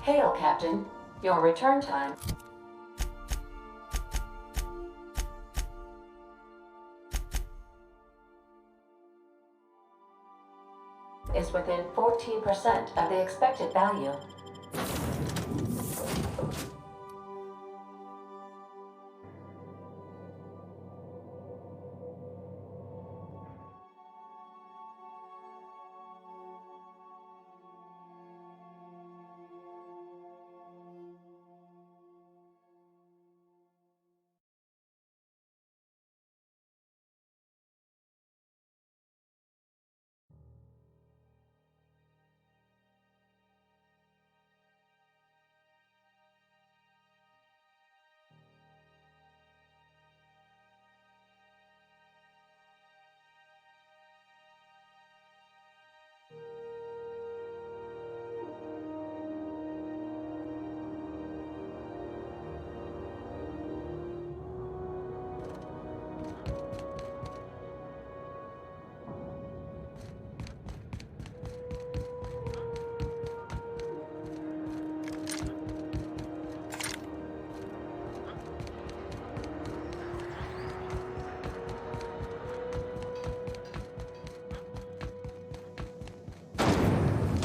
Hail, Captain. Your return time is within 14% of the expected value.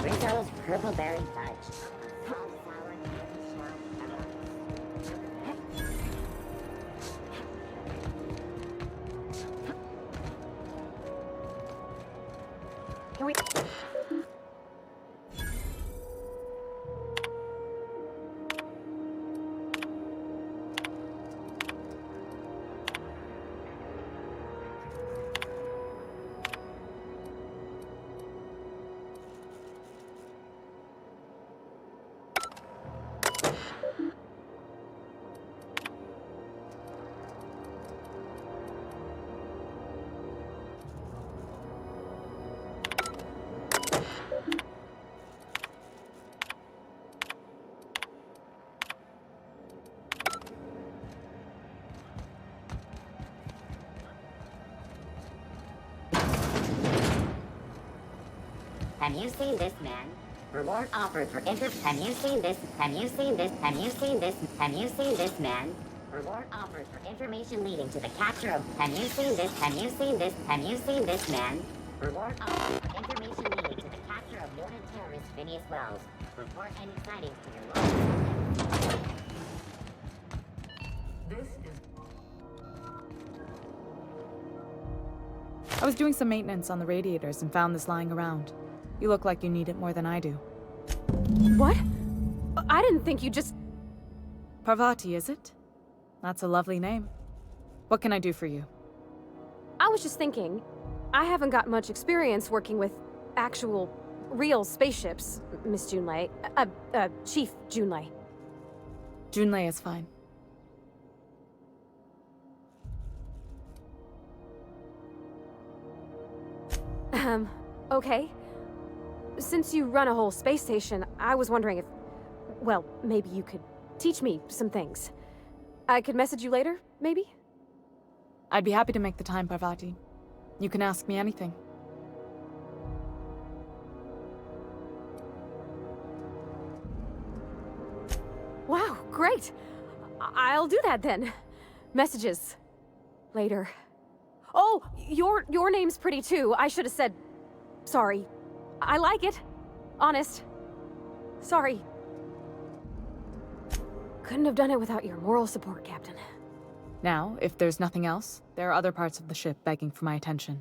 Ringo's purple berry fudge. Can we... Have you seen this man? Reward offered for interest. Have you seen this? Have you seen this? Have you seen this? Have you seen this man? Reward offered for information leading to the capture of. Have you seen this? Have you seen this? Have you seen this man? Reward offered for information leading to the capture of noted terrorist Phineas Wells. Report any sightings to your local. This is I was doing some maintenance on the radiators and found this lying around. You look like you need it more than I do. What? I didn't think you just... Parvati, is it? That's a lovely name. What can I do for you? I was just thinking, I haven't got much experience working with actual, real spaceships, Miss Junlei. Chief Junlei. Junlei is fine. Okay. Since you run a whole space station, I was wondering if... Well, maybe you could teach me some things. I could message you later, maybe? I'd be happy to make the time, Parvati. You can ask me anything. Wow, great! I'll do that then. Messages. Later. Oh, your name's pretty too. I should have said... Sorry. I like it. Honest. Sorry. Couldn't have done it without your moral support, Captain. Now, if there's nothing else, there are other parts of the ship begging for my attention.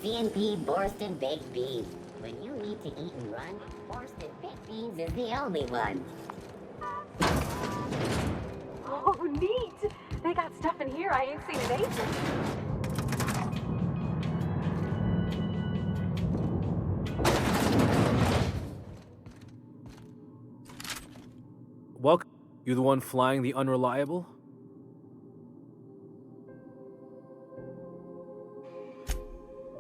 CNP Borston Baked Beans. When you need like to eat and run, roasted baked beans is the only one. Oh, neat! They got stuff in here I ain't seen in ages. Welcome. You the one flying the unreliable?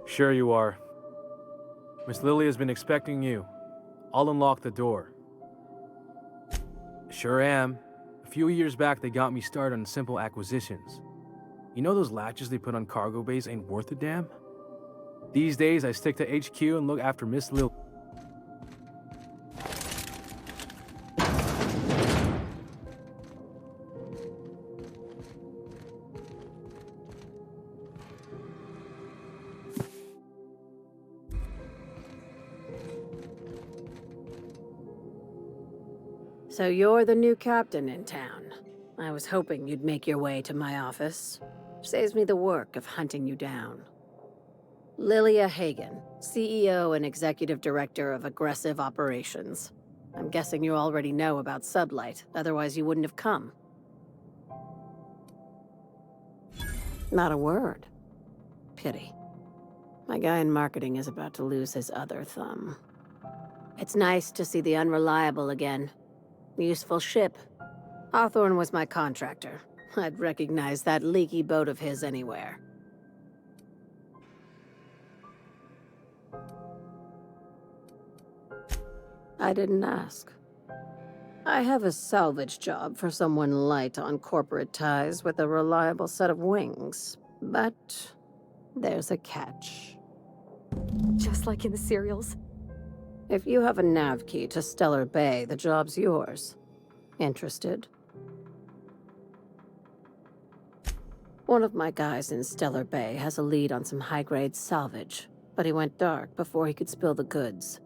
Sure you are. Miss Lily has been expecting you. I'll unlock the door. Sure am. A few years back, they got me started on simple acquisitions. You know those latches they put on cargo bays ain't worth a damn? These days, I stick to HQ and look after Miss Lily. So you're the new captain in town. I was hoping you'd make your way to my office. Saves me the work of hunting you down. Lilia Hagen, CEO and Executive Director of Aggressive Operations. I'm guessing you already know about Sublight, otherwise you wouldn't have come. Not a word. Pity. My guy in marketing is about to lose his other thumb. It's nice to see the Unreliable again. Useful ship. Hawthorne was my contractor. I'd recognize that leaky boat of his anywhere. I didn't ask. I have a salvage job for someone light on corporate ties with a reliable set of wings. But there's a catch. Just like in the serials. If you have a nav key to Stellar Bay, the job's yours. Interested? One of my guys in Stellar Bay has a lead on some high-grade salvage, but he went dark before he could spill the goods.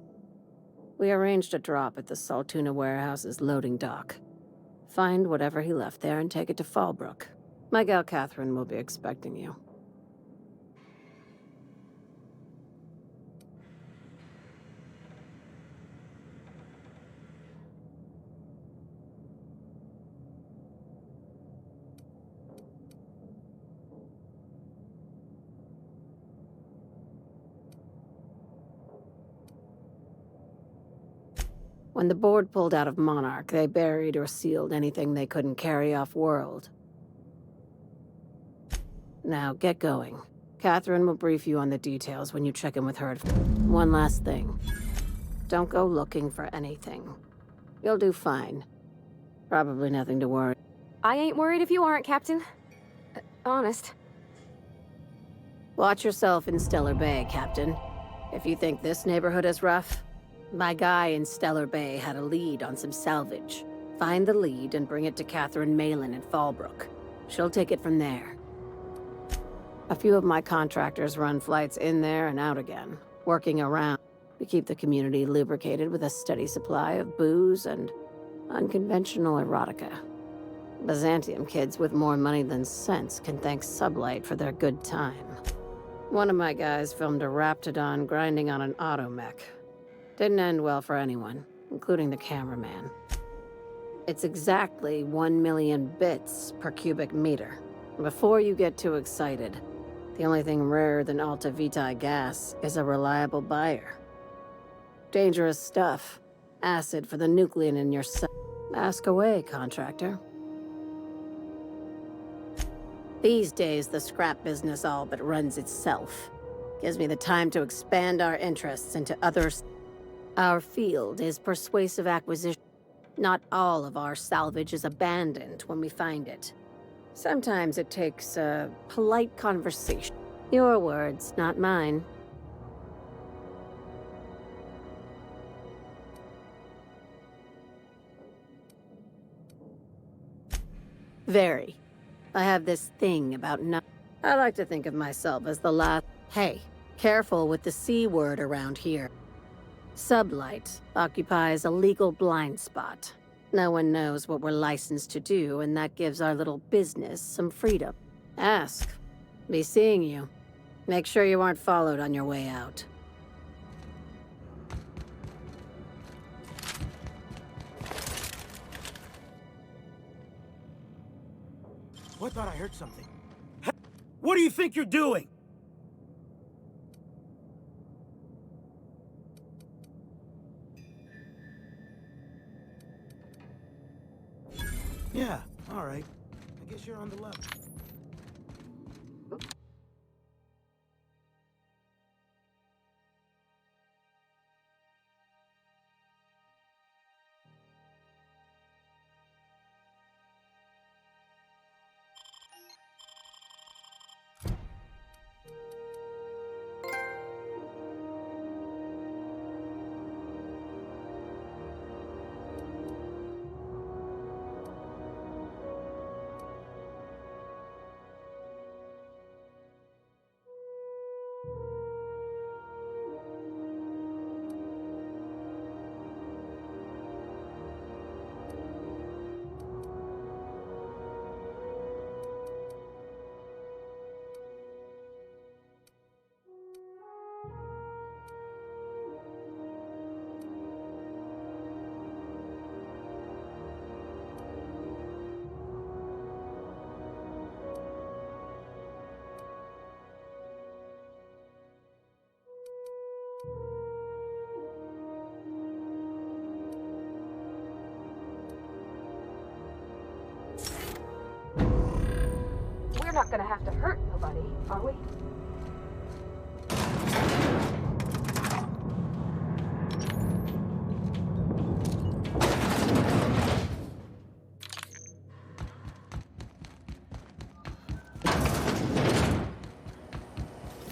We arranged a drop at the Saltuna warehouse's loading dock. Find whatever he left there and take it to Fallbrook. My gal Catherine will be expecting you. When the board pulled out of Monarch, they buried or sealed anything they couldn't carry off-world. Now, get going. Catherine will brief you on the details when you check in with her. One last thing. Don't go looking for anything. You'll do fine. Probably nothing to worry. I ain't worried if you aren't, Captain. Honest. Watch yourself in Stellar Bay, Captain. If you think this neighborhood is rough, my guy in Stellar Bay had a lead on some salvage. Find the lead and bring it to Catherine Malin in Fallbrook. She'll take it from there. A few of my contractors run flights in there and out again, working around. We keep the community lubricated with a steady supply of booze and unconventional erotica. Byzantium kids with more money than sense can thank Sublight for their good time. One of my guys filmed a Raptidon grinding on an automech. Didn't end well for anyone, including the cameraman. It's exactly 1 million bits per cubic meter. Before you get too excited, the only thing rarer than Alta Vitae gas is a reliable buyer. Dangerous stuff. Acid for the nucleon in your cell. Ask away, contractor. These days, the scrap business all but runs itself. Gives me the time to expand our interests into others. Our field is persuasive acquisition. Not all of our salvage is abandoned when we find it. Sometimes it takes a polite conversation. Your words, not mine. Very. I have this thing about I like to think of myself as the last. Hey, careful with the C word around here. Sublight occupies a legal blind spot. No one knows what we're licensed to do, and that gives our little business some freedom. Ask. Be seeing you. Make sure you aren't followed on your way out. I thought I heard something. What do you think you're doing? Yeah, all right. I guess you're on the level. We're not gonna have to hurt nobody, are we?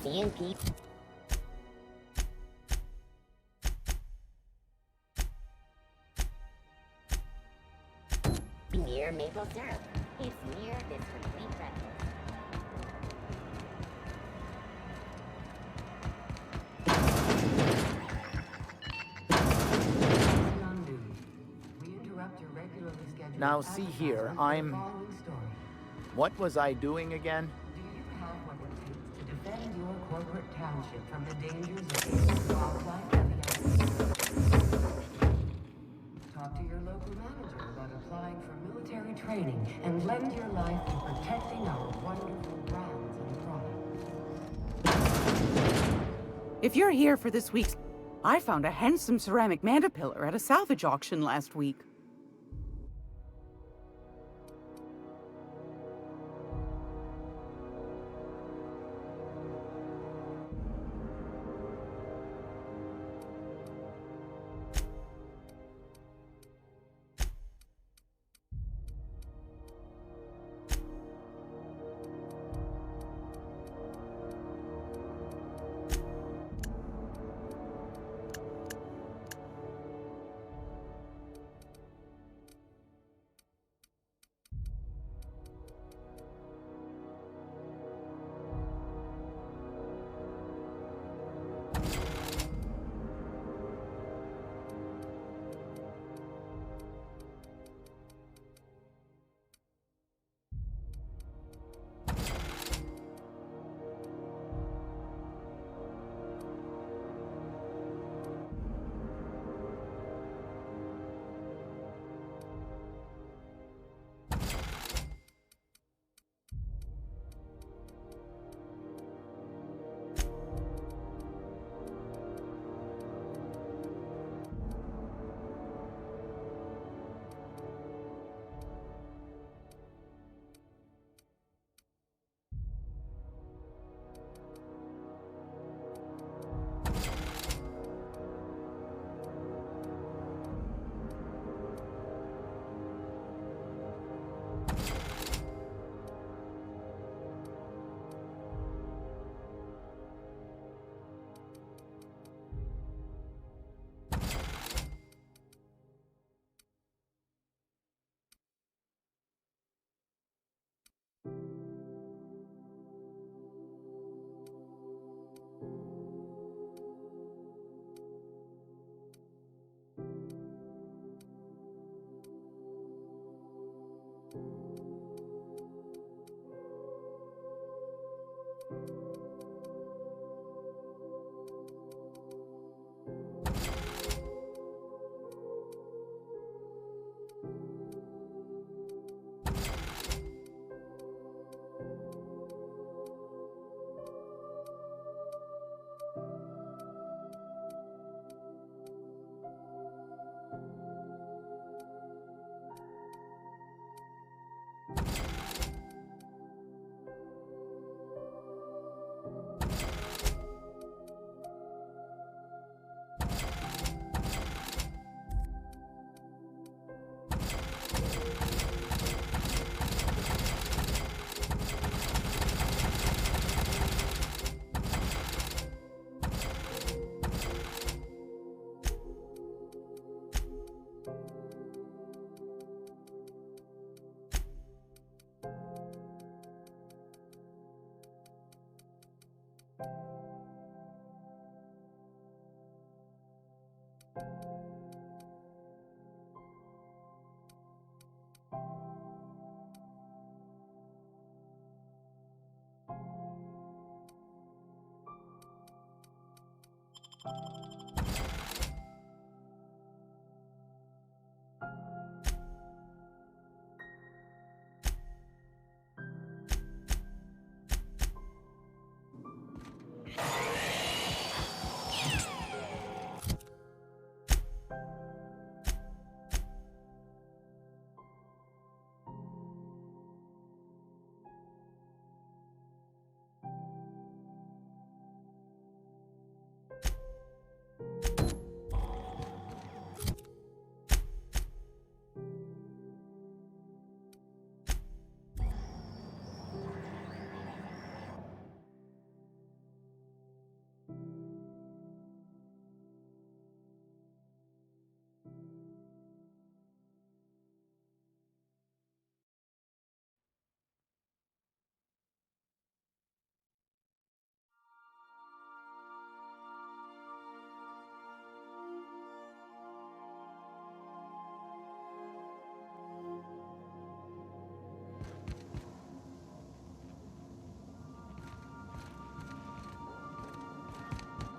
CNP. Near maple syrup. It's near this complete breakfast. Now see here, What was I doing again? Do you have what it takes to defend your corporate township from the dangers of wildlife and the Talk to your local manager about applying for military training and lend your life to protecting our wonderful brands and products. If you're here for this week's... I found a handsome ceramic mandapillar at a salvage auction last week.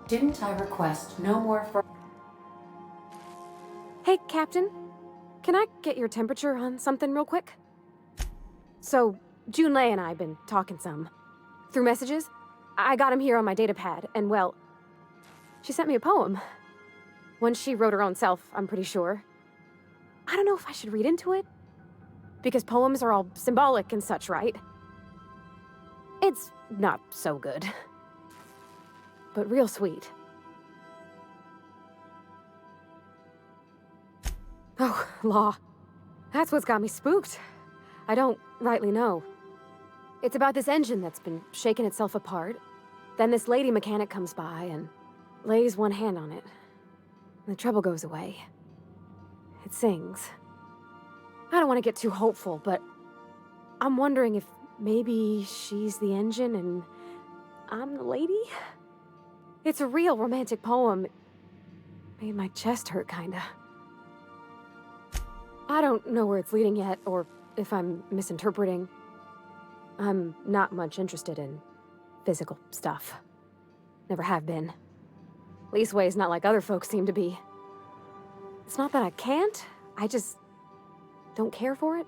Didn't I request no more for... Hey, Captain. Can I get your temperature on something real quick? So, Junlei and I have been talking some. Through messages, I got him here on my datapad, and well, she sent me a poem. One she wrote her own self, I'm pretty sure. I don't know if I should read into it, because poems are all symbolic and such, right? It's not so good, but real sweet. Oh, law. That's what's got me spooked. I don't rightly know. It's about this engine that's been shaking itself apart. Then this lady mechanic comes by and lays one hand on it. The trouble goes away. It sings. I don't want to get too hopeful, but I'm wondering if maybe she's the engine and I'm the lady? It's a real romantic poem. Made my chest hurt, kinda. I don't know where it's leading yet, or if I'm misinterpreting. I'm not much interested in physical stuff. Never have been. Leastways, not like other folks seem to be. It's not that I can't, I just don't care for it.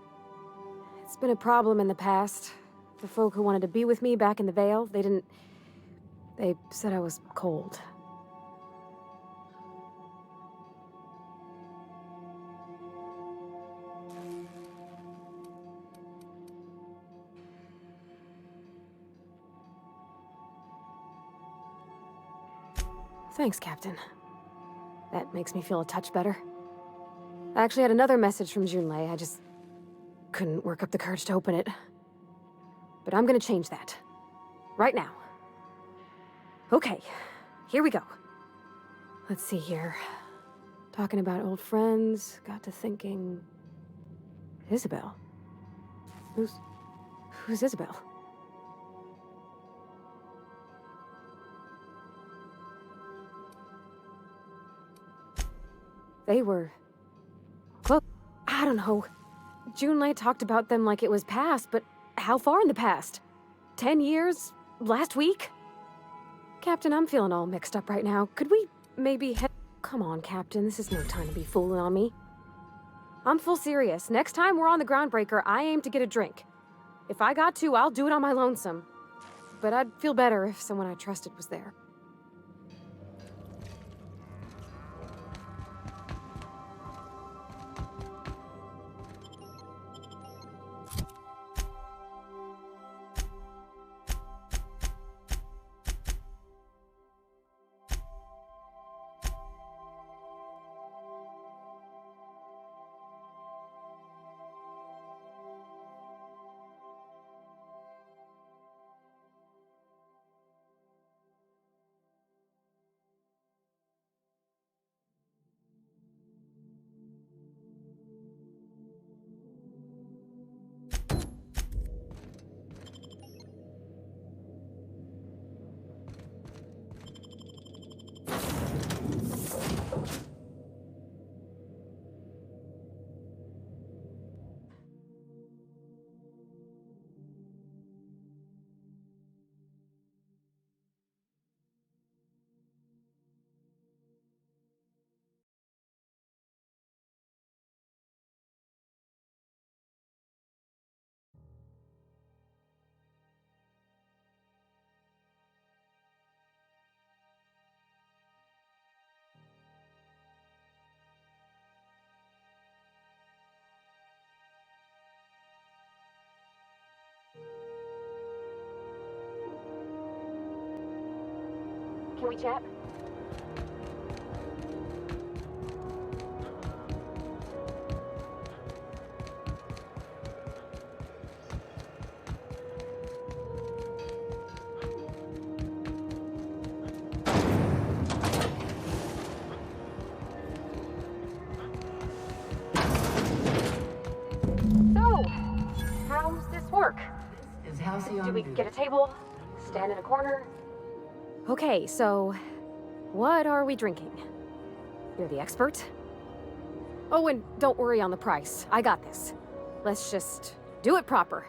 It's been a problem in the past. The folk who wanted to be with me back in the Vale, they said I was cold. Thanks, Captain. That makes me feel a touch better. I actually had another message from Junlei. I just couldn't work up the courage to open it. But I'm gonna change that. Right now. Okay, here we go. Let's see here. Talking about old friends, got to thinking... Isabel? Who's Isabel? They were... close. I don't know. Junlei talked about them like it was past, but how far in the past? 10 years? Last week? Captain, I'm feeling all mixed up right now. Could we maybe head... Come on, Captain, this is no time to be fooling on me. I'm full serious. Next time we're on the Groundbreaker, I aim to get a drink. If I got to, I'll do it on my lonesome. But I'd feel better if someone I trusted was there. Can we chat? So, how's this work? Is Halcyon Do we News. get a table? Stand in a corner? Okay, so what are we drinking? You're the expert? Oh, and don't worry on the price. I got this. Let's just do it proper.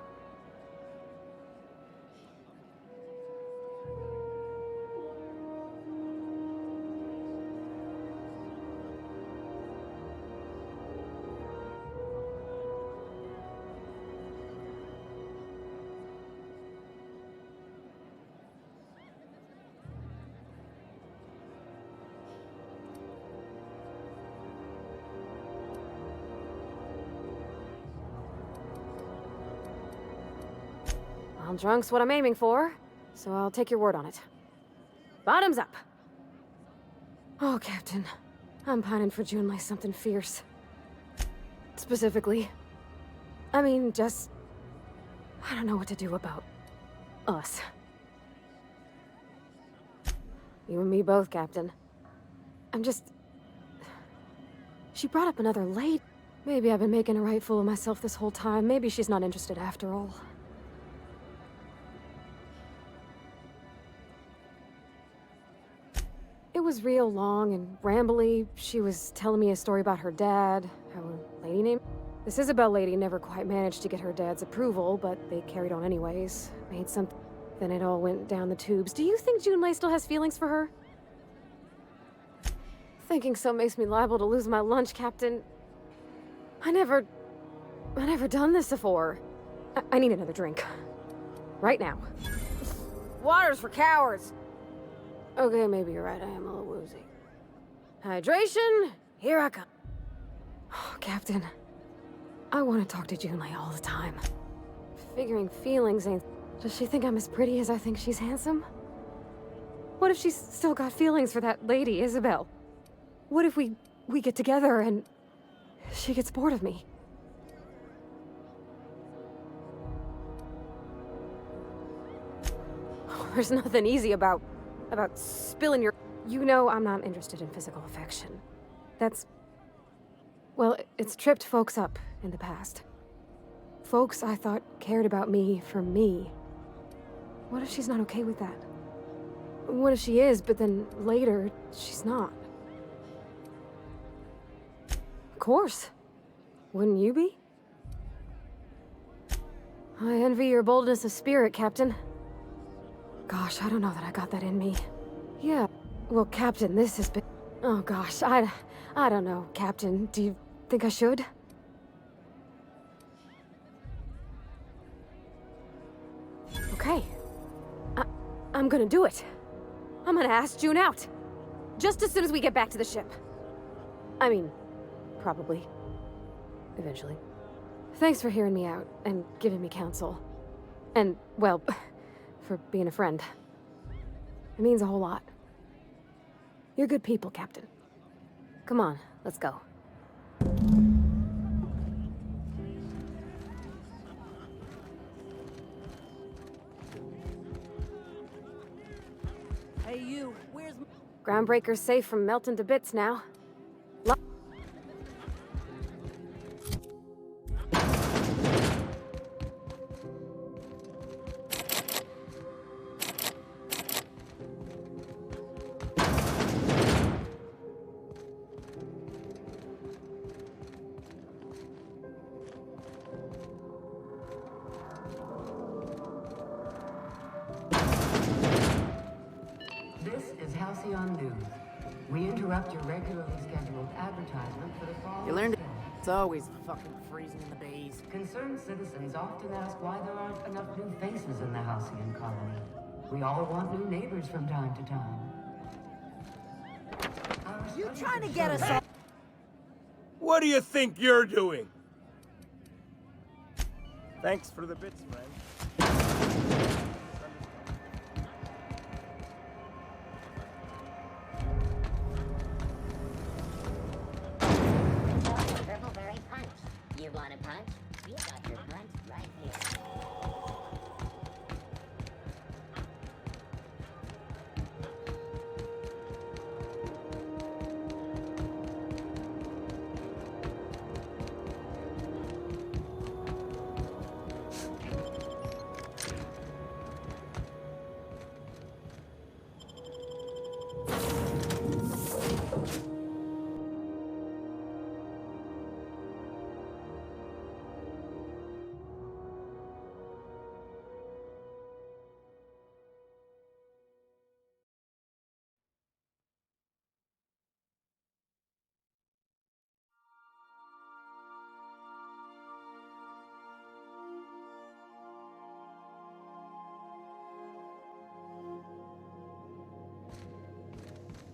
Well, drunk's what I'm aiming for, so I'll take your word on it. Bottoms up! Oh, Captain. I'm pining for Junlei something fierce. Specifically. I mean, just... I don't know what to do about... us. You and me both, Captain. I'm just... She brought up another lady. Maybe I've been making a right fool of myself this whole time. Maybe she's not interested after all. It was real long and rambly. She was telling me a story about her dad, how a lady named... This Isabel lady never quite managed to get her dad's approval, but they carried on anyways. Made something... Then it all went down the tubes. Do you think Junlei still has feelings for her? Thinking so makes me liable to lose my lunch, Captain. I never done this before. I need another drink. Right now. Water's for cowards! Okay, maybe you're right. I am a little woozy. Hydration, here I come. Oh, Captain, I want to talk to Junlei all the time. Figuring feelings ain't... Does she think I'm as pretty as I think she's handsome? What if she's still got feelings for that lady, Isabel? What if we get together and she gets bored of me? Oh, there's nothing easy about spilling your... You know I'm not interested in physical affection. That's... Well, it's tripped folks up in the past. Folks I thought cared about me for me. What if she's not okay with that? What if she is, but then later, she's not? Of course. Wouldn't you be? I envy your boldness of spirit, Captain. Gosh, I don't know that I got that in me. Yeah, well, Captain, this has been... Oh gosh, I don't know, Captain. Do you think I should? Okay. I'm gonna do it. I'm gonna ask June out. Just as soon as we get back to the ship. I mean, probably. Eventually. Thanks for hearing me out and giving me counsel. And, well, for being a friend. It means a whole lot. You're good people, Captain. Come on, let's go. Hey, you, where's... Groundbreaker's safe from melting to bits now. News. We interrupt your regularly scheduled advertisement for the fall. You learned it's always fucking freezing in the bays. Concerned citizens often ask why there aren't enough new faces in the Halcyon colony. We all want new neighbors from time to time. You trying to get us all... What do you think you're doing? Thanks for the bits, friend.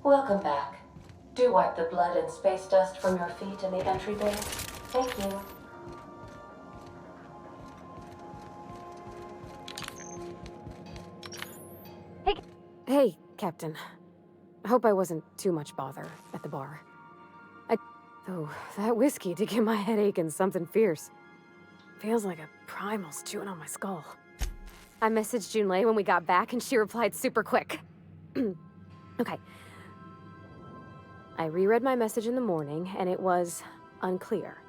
Welcome back. Do wipe the blood and space dust from your feet in the entry bay. Thank you. Hey, Captain. I hope I wasn't too much bother at the bar. Though, that whiskey did give my head aching something fierce. Feels like a primal's chewing on my skull. I messaged Junlei when we got back and she replied super quick. Okay. I reread my message in the morning and it was unclear.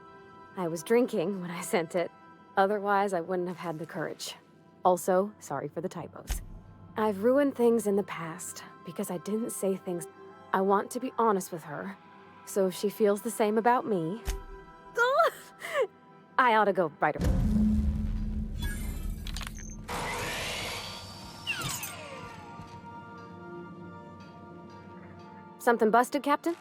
I was drinking when I sent it. Otherwise, I wouldn't have had the courage. Also, sorry for the typos. I've ruined things in the past because I didn't say things. I want to be honest with her, so if she feels the same about me, I ought to go write her. Something busted, Captain?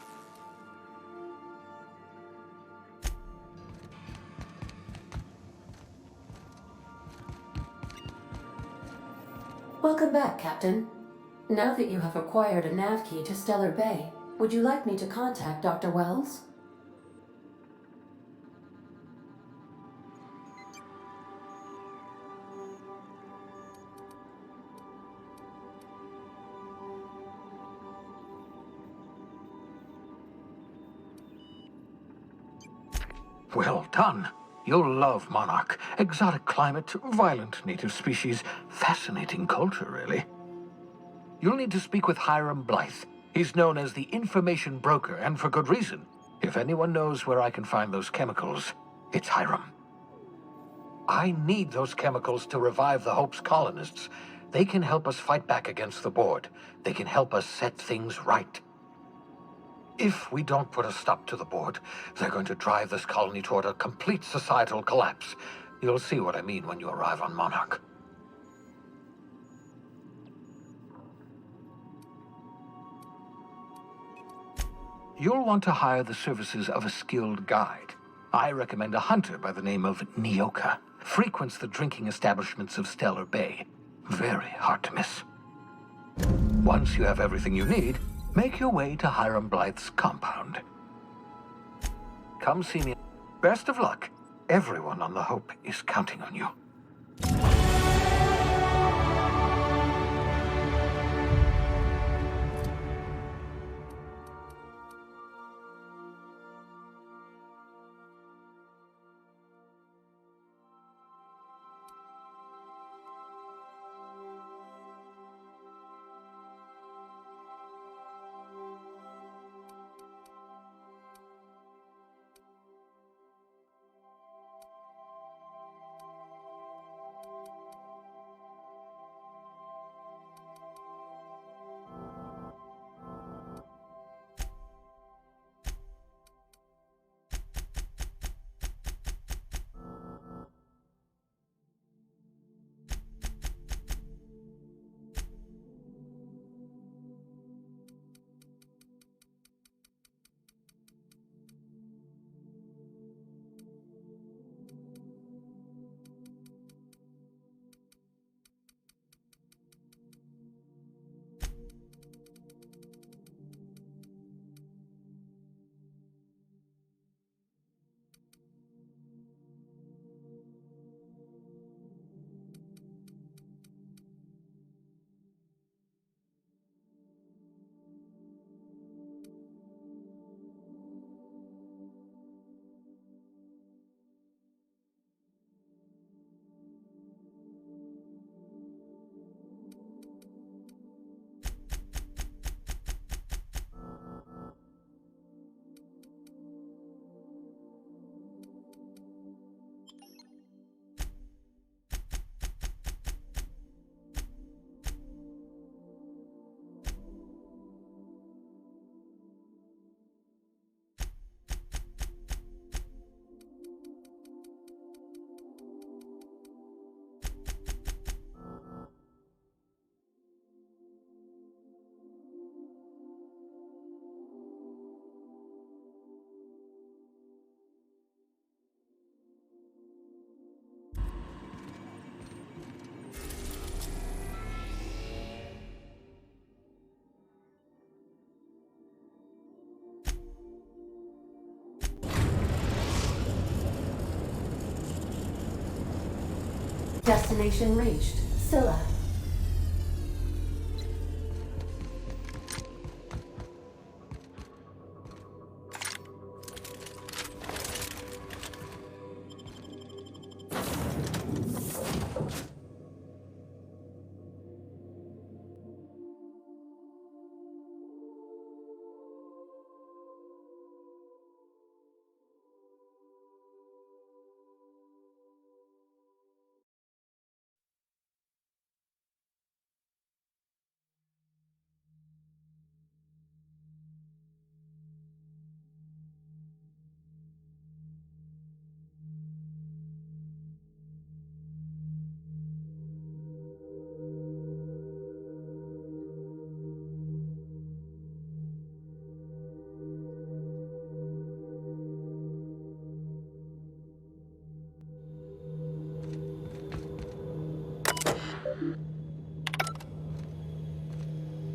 Welcome back, Captain. Now that you have acquired a nav key to Stellar Bay, would you like me to contact Dr. Wells? Well done. You'll love Monarch. Exotic climate, violent native species, fascinating culture, really. You'll need to speak with Hiram Blythe. He's known as the information broker, and for good reason. If anyone knows where I can find those chemicals, it's Hiram. I need those chemicals to revive the Hope's colonists. They can help us fight back against the board. They can help us set things right. If we don't put a stop to the board, they're going to drive this colony toward a complete societal collapse. You'll see what I mean when you arrive on Monarch. You'll want to hire the services of a skilled guide. I recommend a hunter by the name of Nyoka. Frequents the drinking establishments of Stellar Bay. Very hard to miss. Once you have everything you need, make your way to Hiram Blythe's compound. Come see me. Best of luck. Everyone on the Hope is counting on you. Destination reached. Scylla.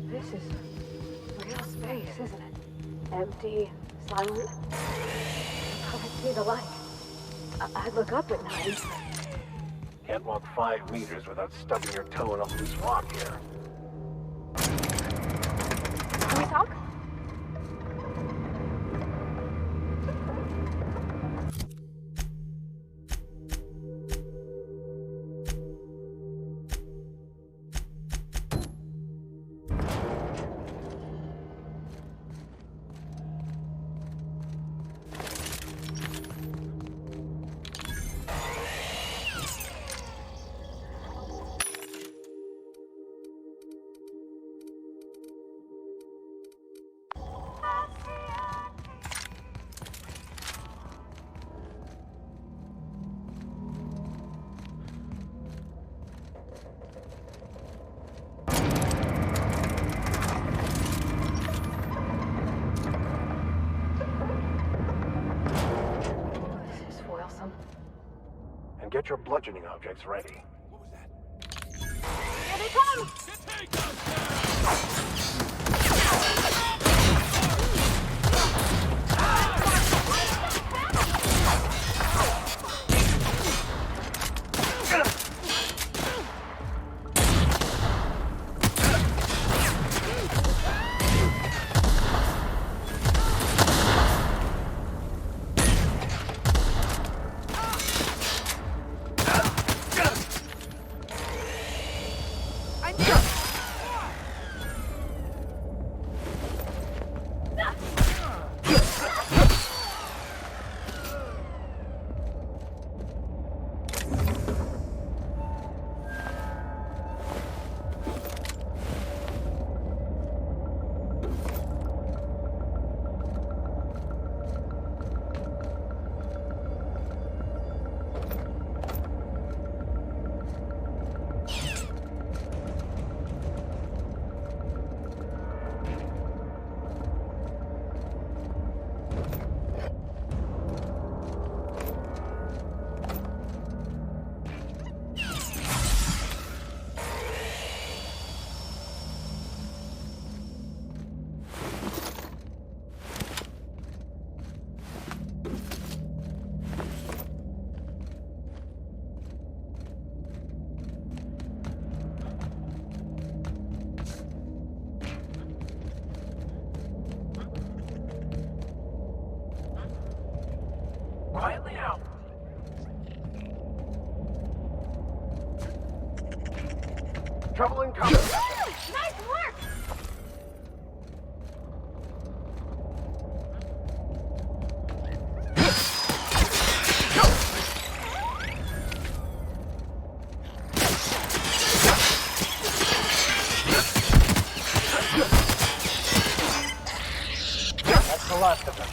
This is real space, isn't it? Empty, silent. I can't see the light. I'd look up at night. Can't walk 5 meters without stubbing your toe in a loose rock here. Can we talk? And get your bludgeoning objects ready. Here they come! Quietly out. Trouble incoming. Nice work! That's the last of them.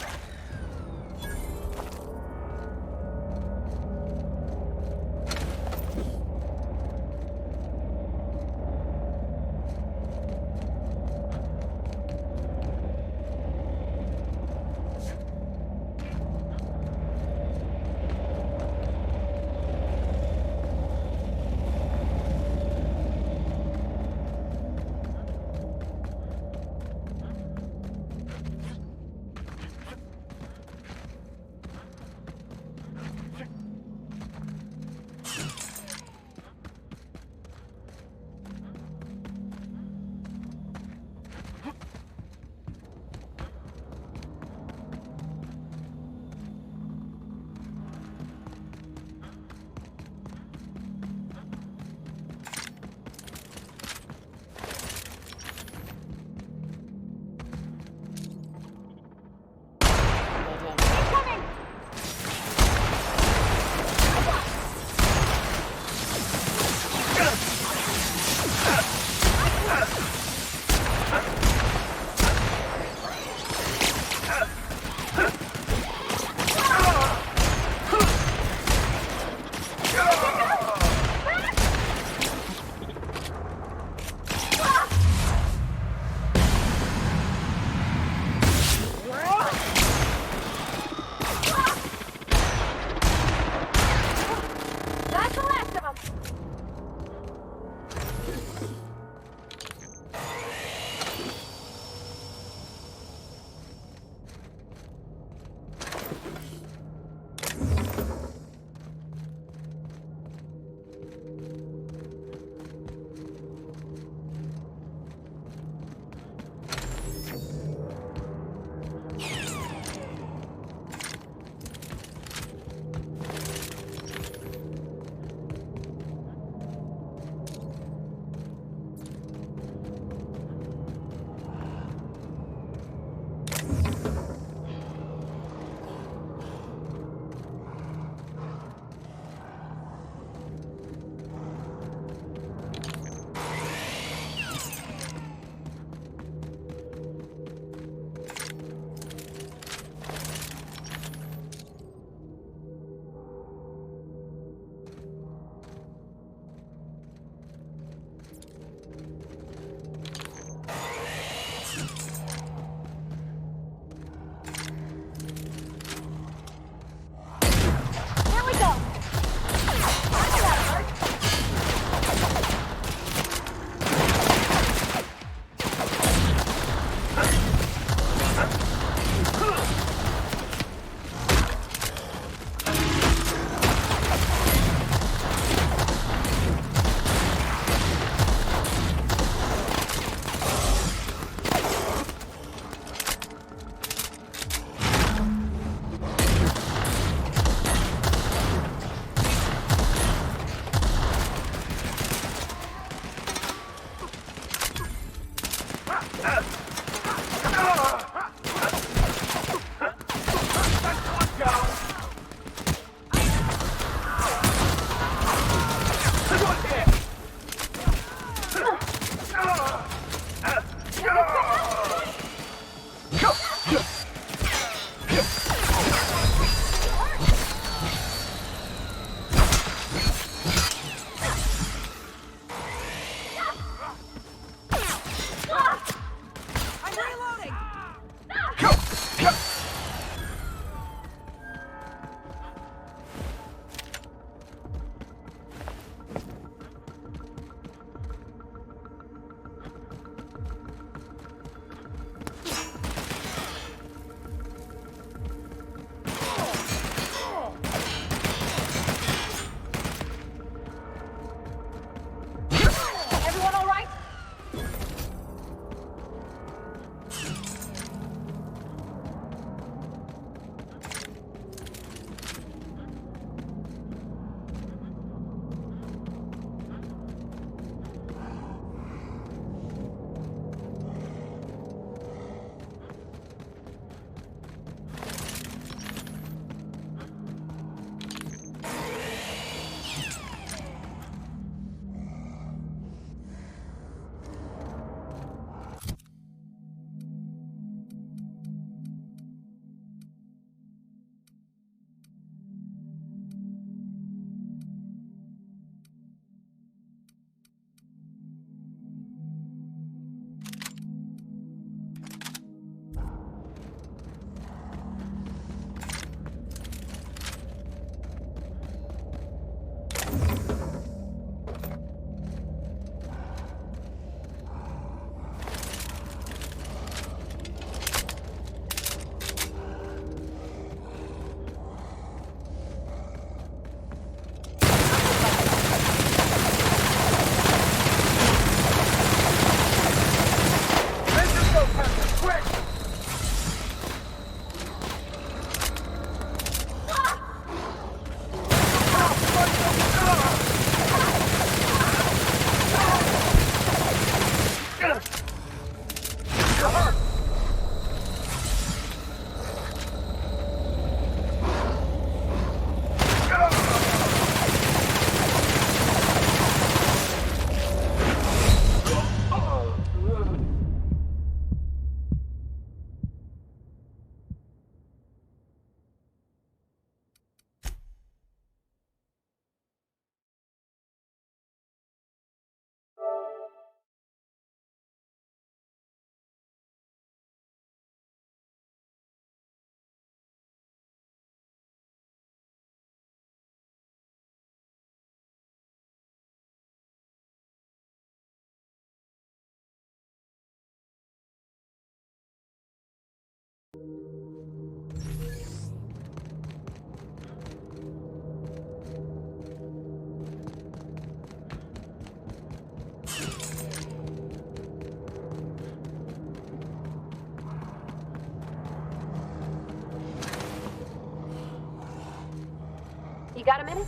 You got a minute?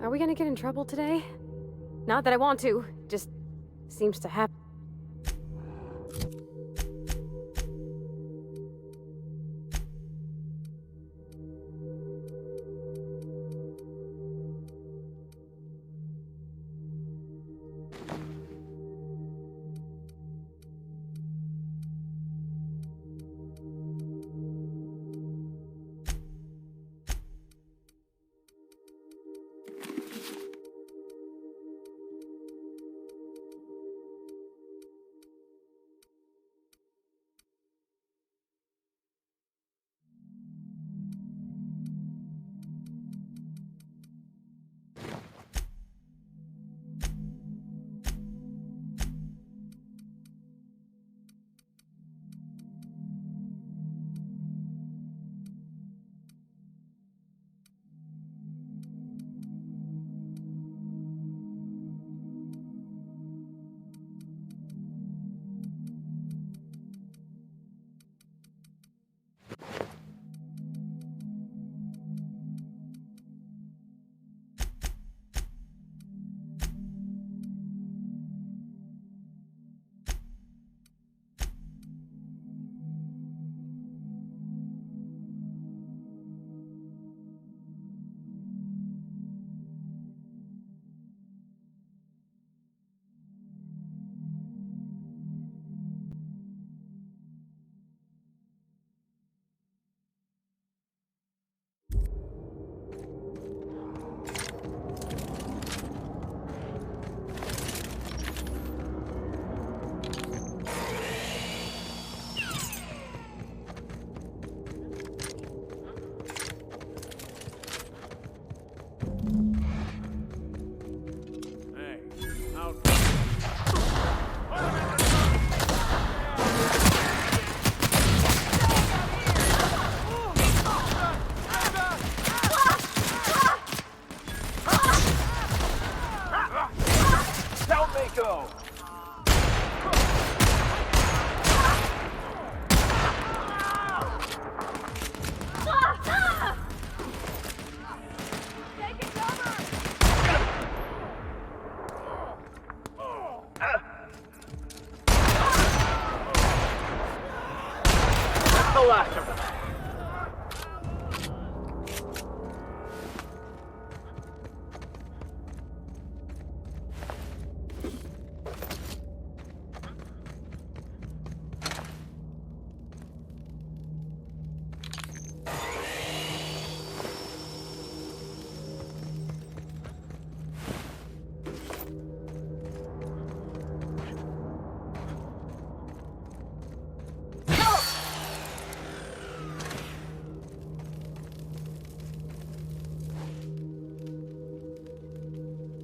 Are we gonna get in trouble today? Not that I want to, just seems to happen.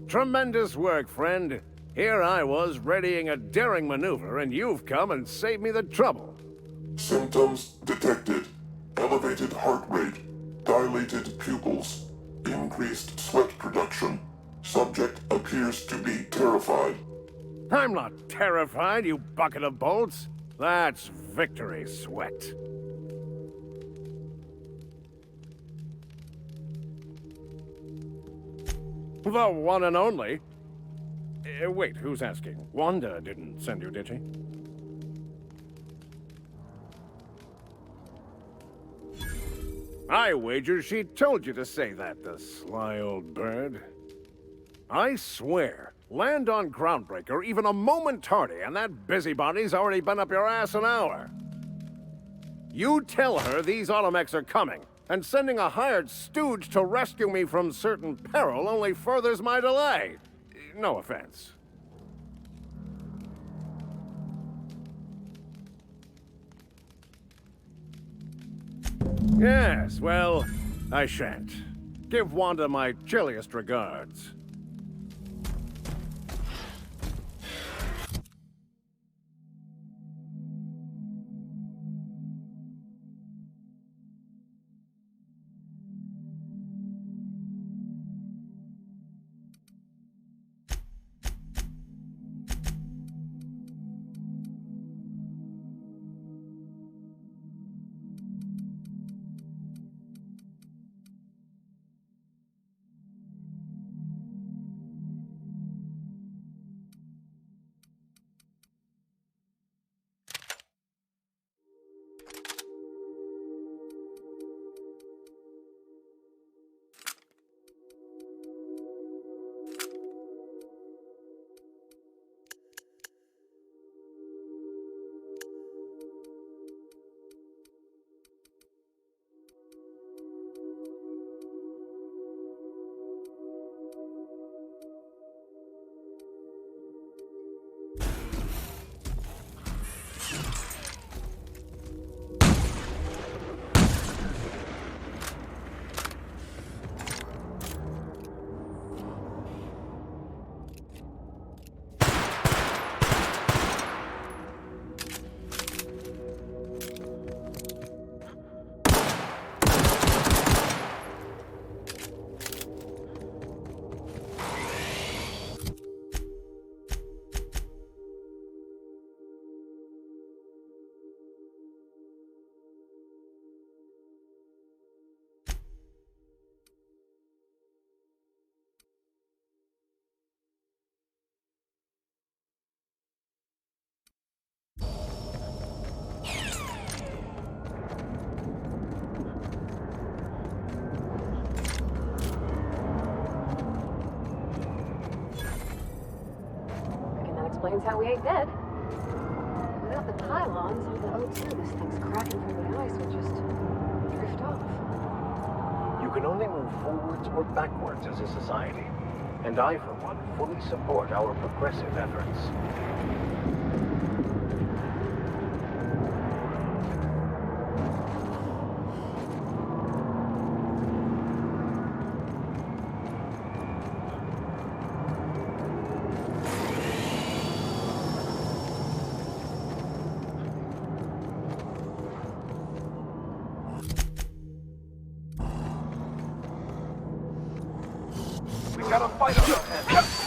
Tremendous work, friend. Here I was readying a daring maneuver, and you've come and saved me the trouble. Symptoms detected. Elevated heart rate, dilated pupils, increased sweat production. Subject appears to be terrified. I'm not terrified, you bucket of bolts. That's victory sweat. The one and only. Wait, who's asking? Wanda didn't send you, did she? I wager she told you to say that, the sly old bird. I swear, land on Groundbreaker even a moment tardy, and that busybody's already been up your ass an hour. You tell her these automechs are coming, and sending a hired stooge to rescue me from certain peril only furthers my delay. No offense. Yes, well, I shan't. Give Wanda my chilliest regards. explains how we ain't dead. Without the pylons or the O2, this thing's cracking through the ice would just drift off. You can only move forwards or backwards as a society, and I, for one, fully support our progressive efforts. We got a fight on our hands.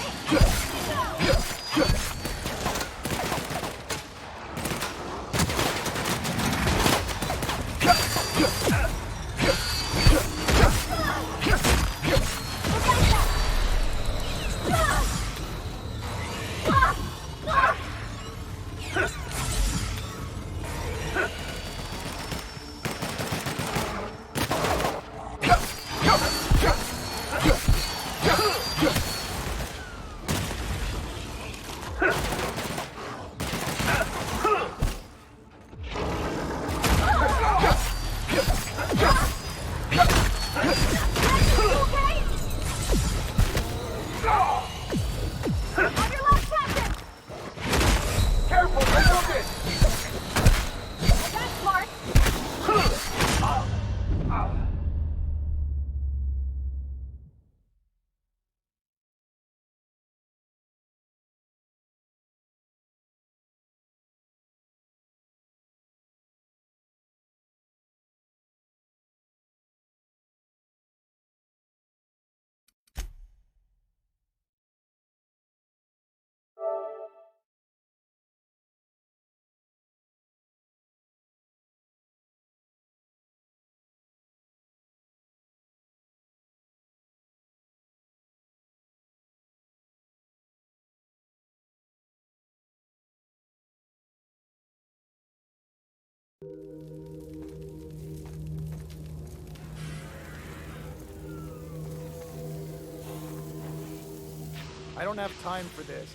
I don't have time for this.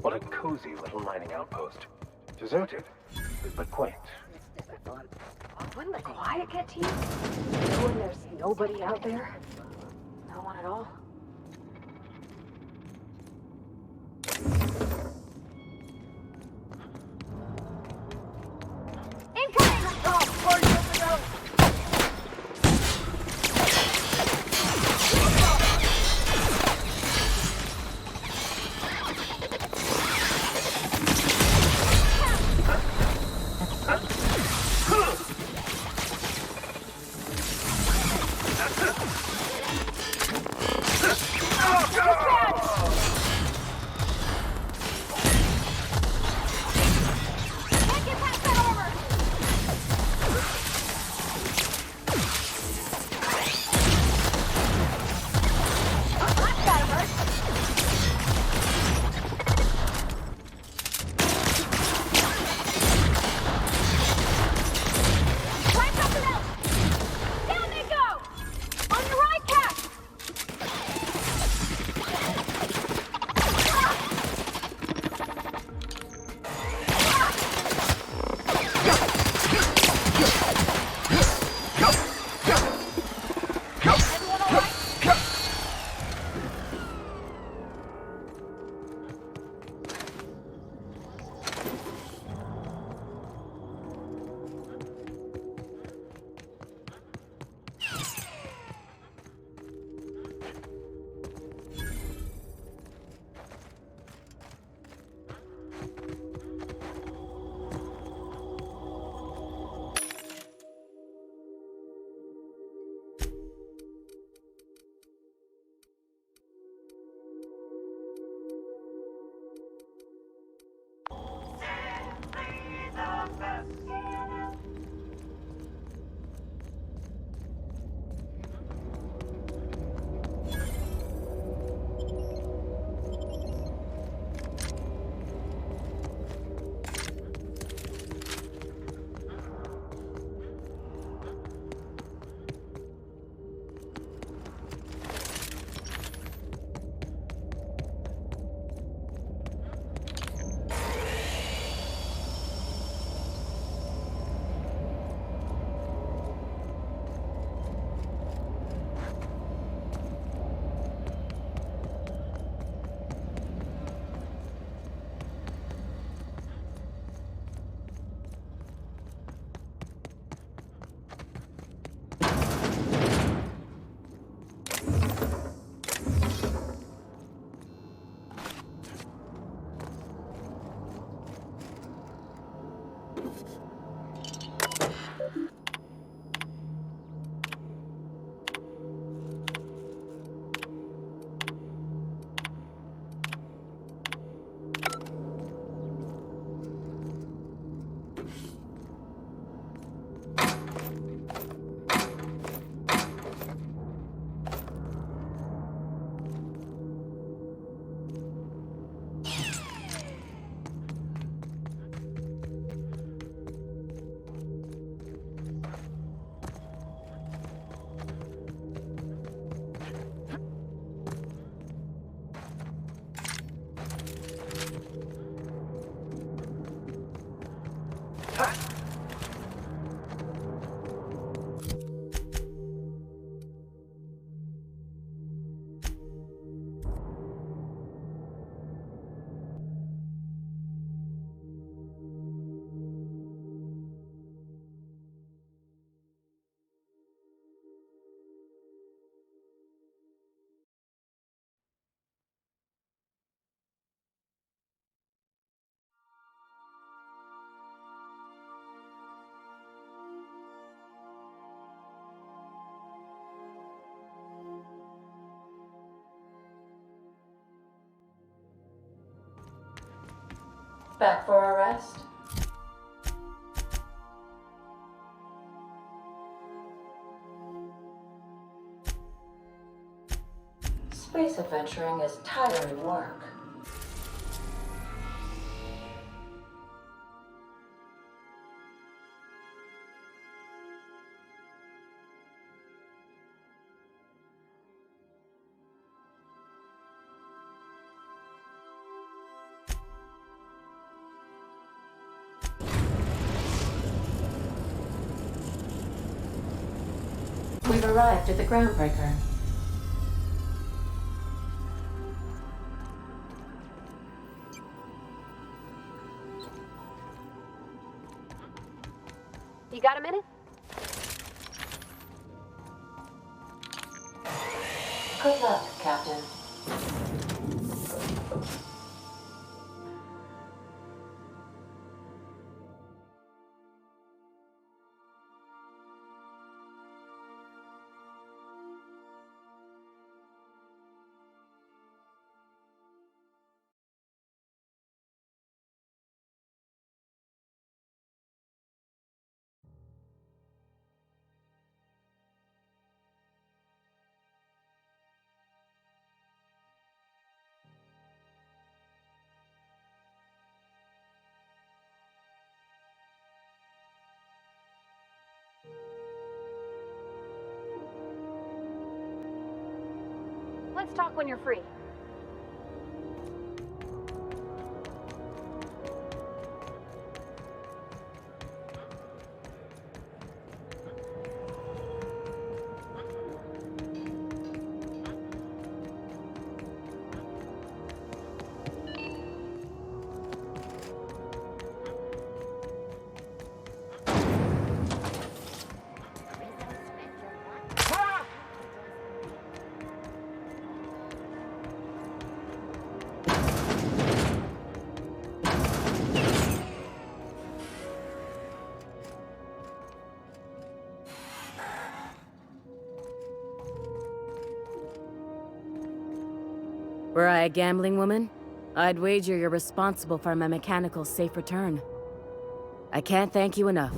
What a cozy little mining outpost. Deserted, but quaint. Wouldn't the quiet get to you? Knowing there's nobody out there? No one at all? Back for a rest? Space adventuring is tiring work. We've arrived at the groundbreaker. You got a minute? Good luck, Captain. Let's talk when you're free. Were I a gambling woman, I'd wager you're responsible for my mechanical safe return. I can't thank you enough.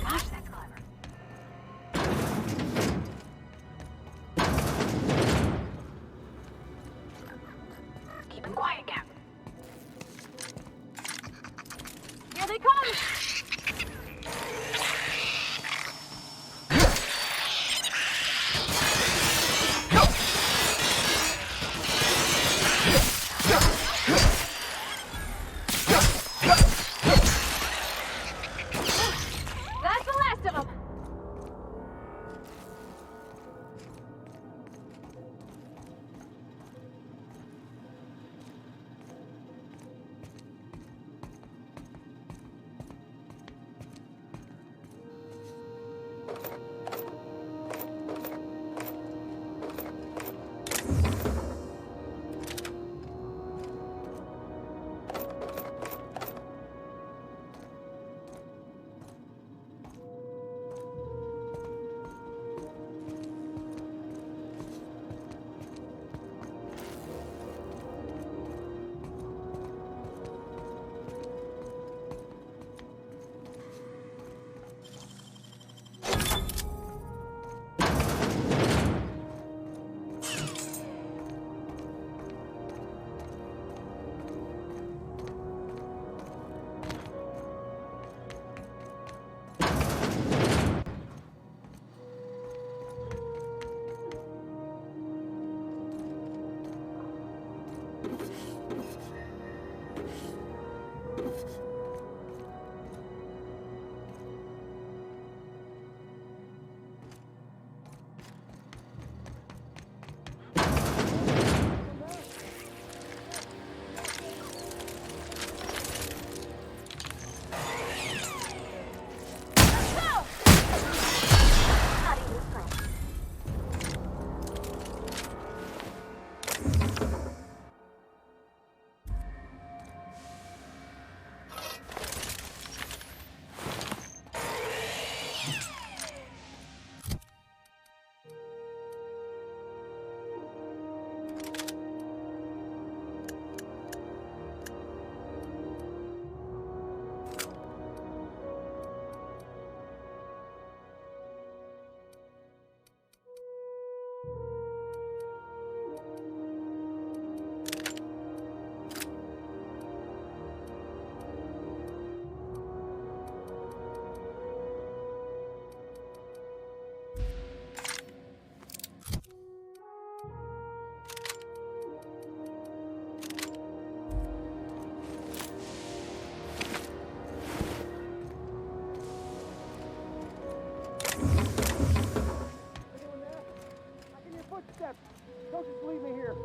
Gosh, that's clever. Keep him quiet, Cap. Here they come! That's the last of them! Don't just leave me here.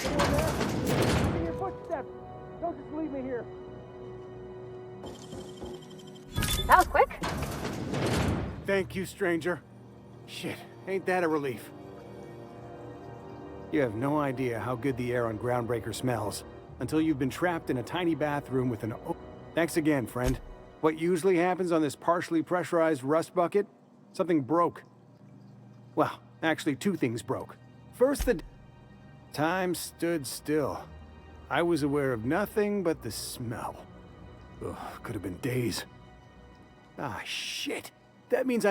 Anyone there? I hear your footsteps. Don't just leave me here. That was quick. Thank you, stranger. Shit, ain't that a relief? You have no idea how good the air on Groundbreaker smells until you've been trapped in a tiny bathroom with an Thanks again, friend. What usually happens on this partially pressurized rust bucket? Something broke. Well, actually 2 things broke. First, the time stood still. I was aware of nothing but the smell. Ugh, could have been days. Ah, shit. That means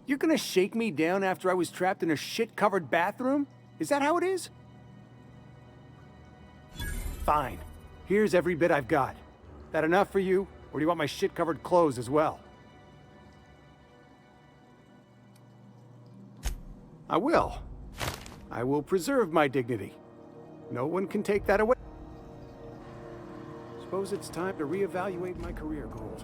You're gonna shake me down after I was trapped in a shit-covered bathroom? Is that how it is? Fine. Here's every bit I've got. That enough for you, or do you want my shit-covered clothes as well? I will. I will preserve my dignity. No one can take that away. Suppose it's time to reevaluate my career goals.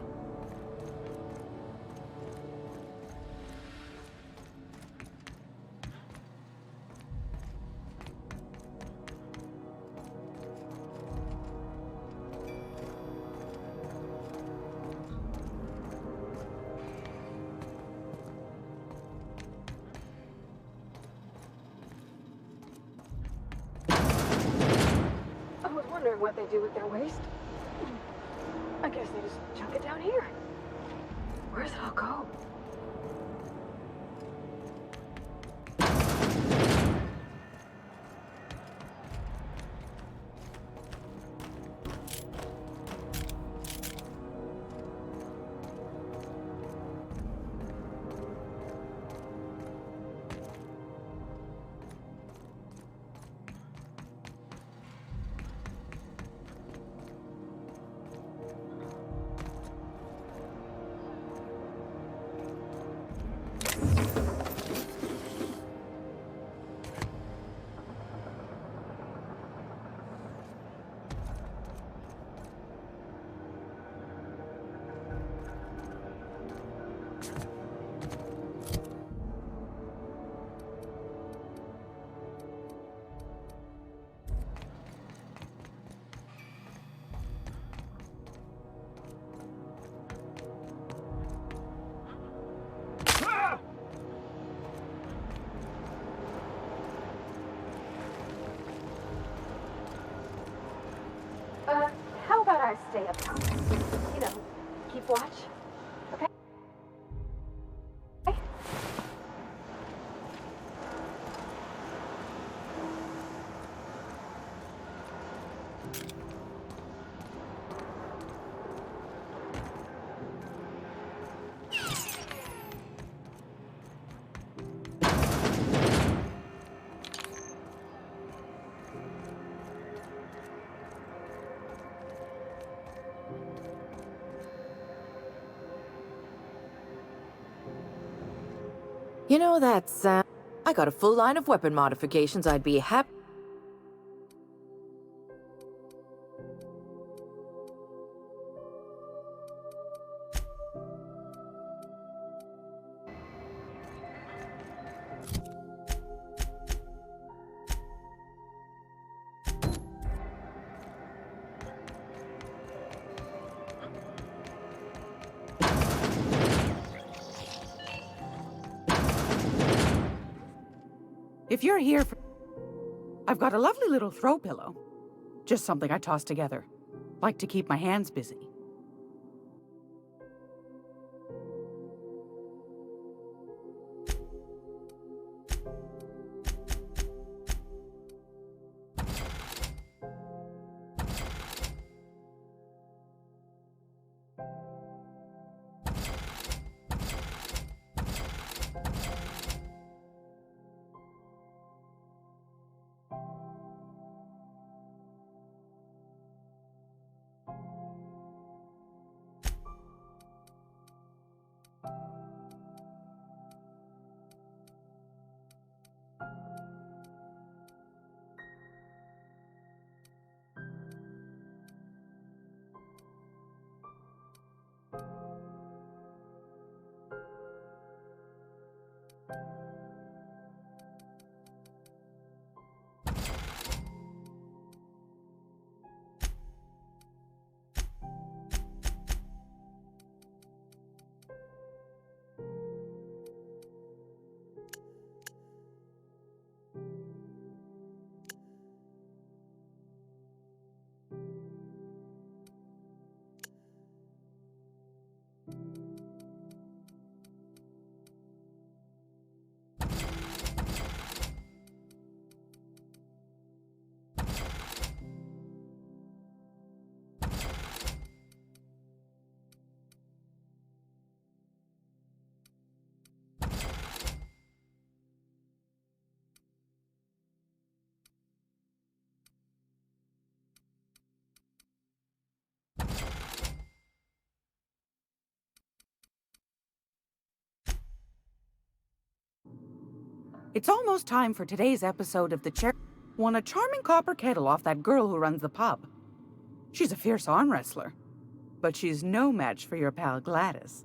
I was wondering what they do with their waste. I guess they just chuck it down here. Where's it all go? How about I stay up top? You know, keep watch. Okay? You know, that's, I got a full line of weapon modifications I'd be happy. If you're here for... I've got a lovely little throw pillow. Just something I toss together. Like to keep my hands busy. It's almost time for today's episode of the Chair. Won a charming copper kettle off that girl who runs the pub. She's a fierce arm wrestler, but she's no match for your pal Gladys.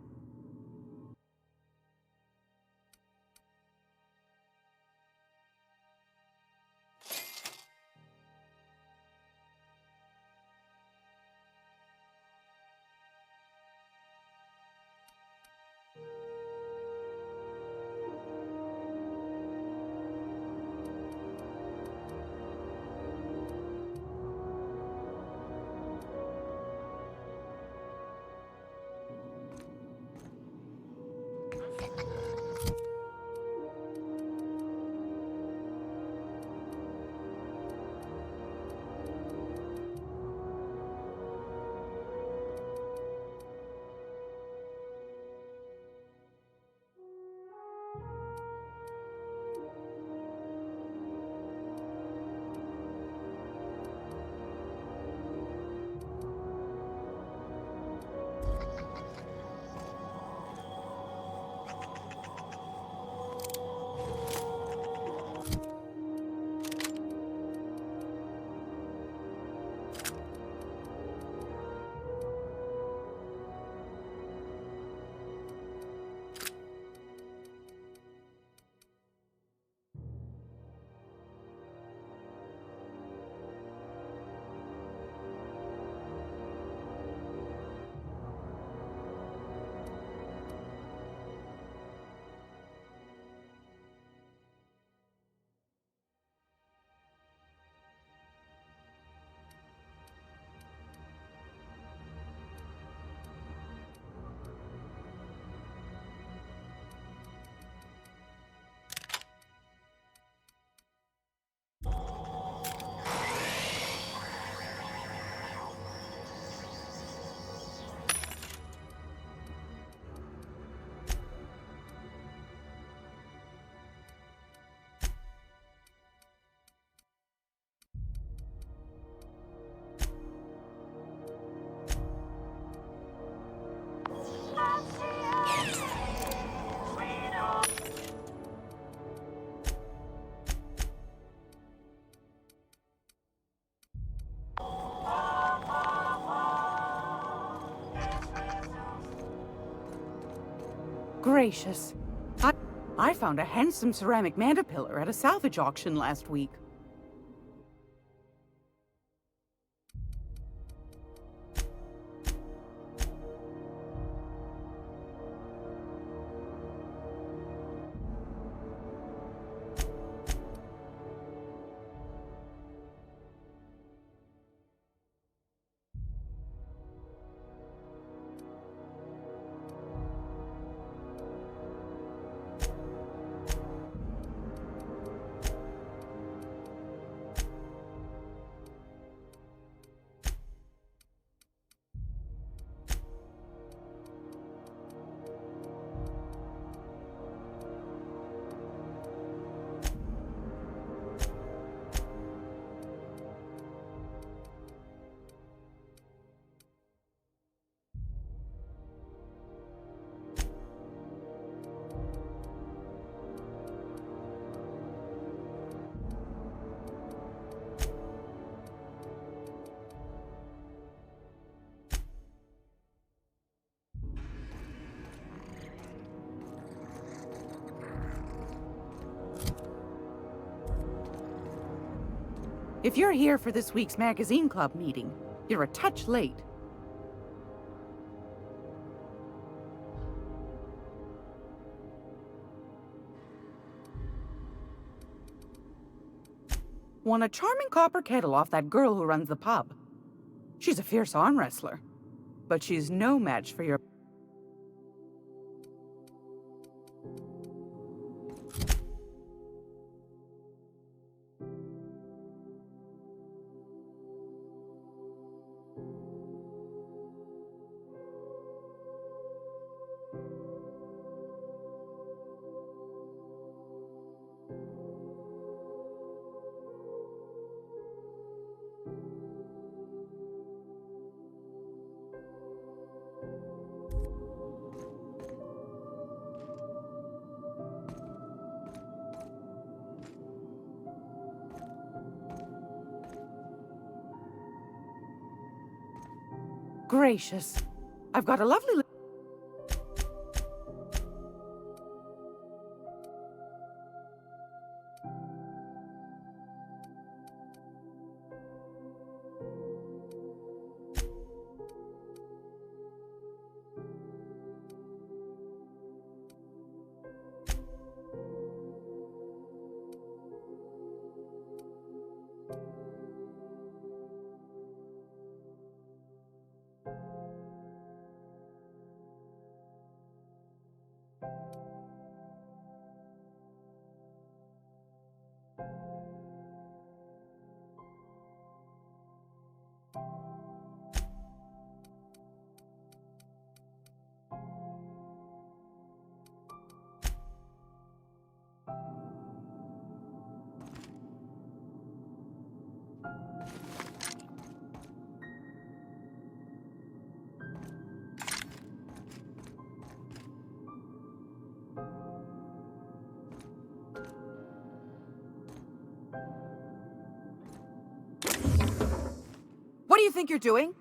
Gracious. I found a handsome ceramic mandapillar at a salvage auction last week. If you're here for this week's magazine club meeting, you're a touch late. Won a charming copper kettle off that girl who runs the pub. She's a fierce arm wrestler, but she's no match for your... gracious. I've got a lovely... What do you think you're doing?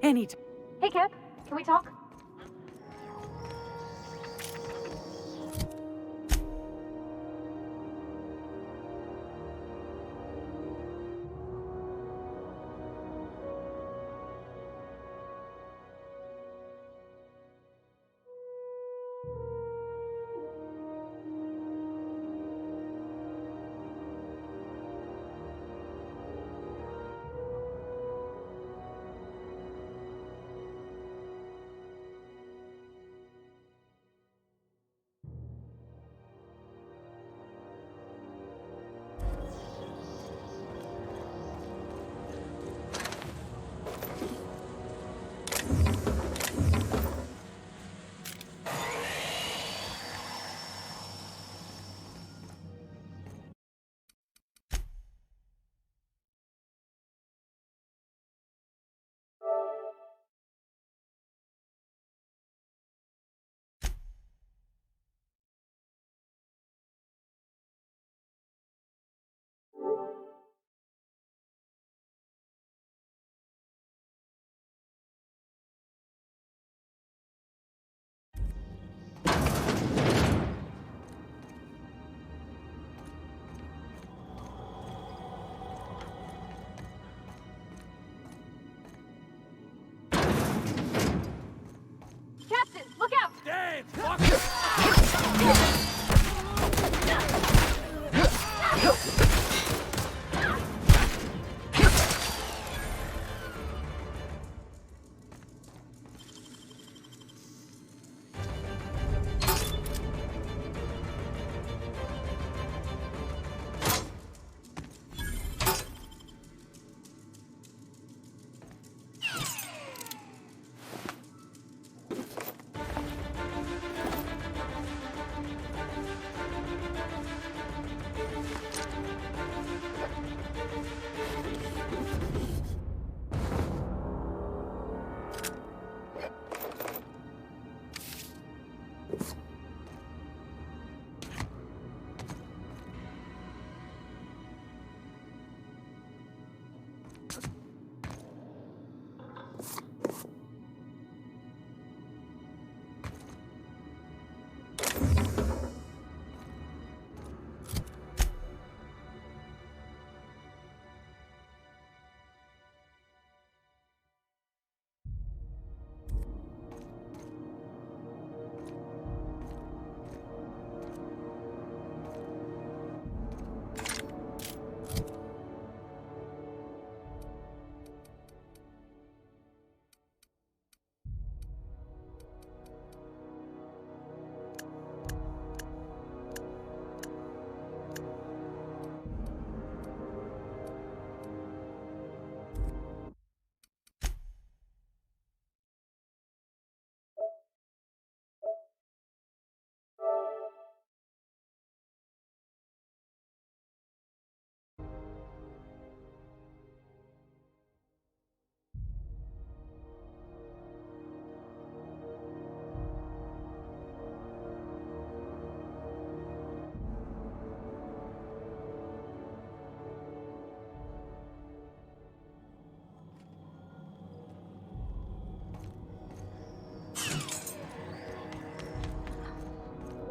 Anytime. Hey, Cap. Can we talk?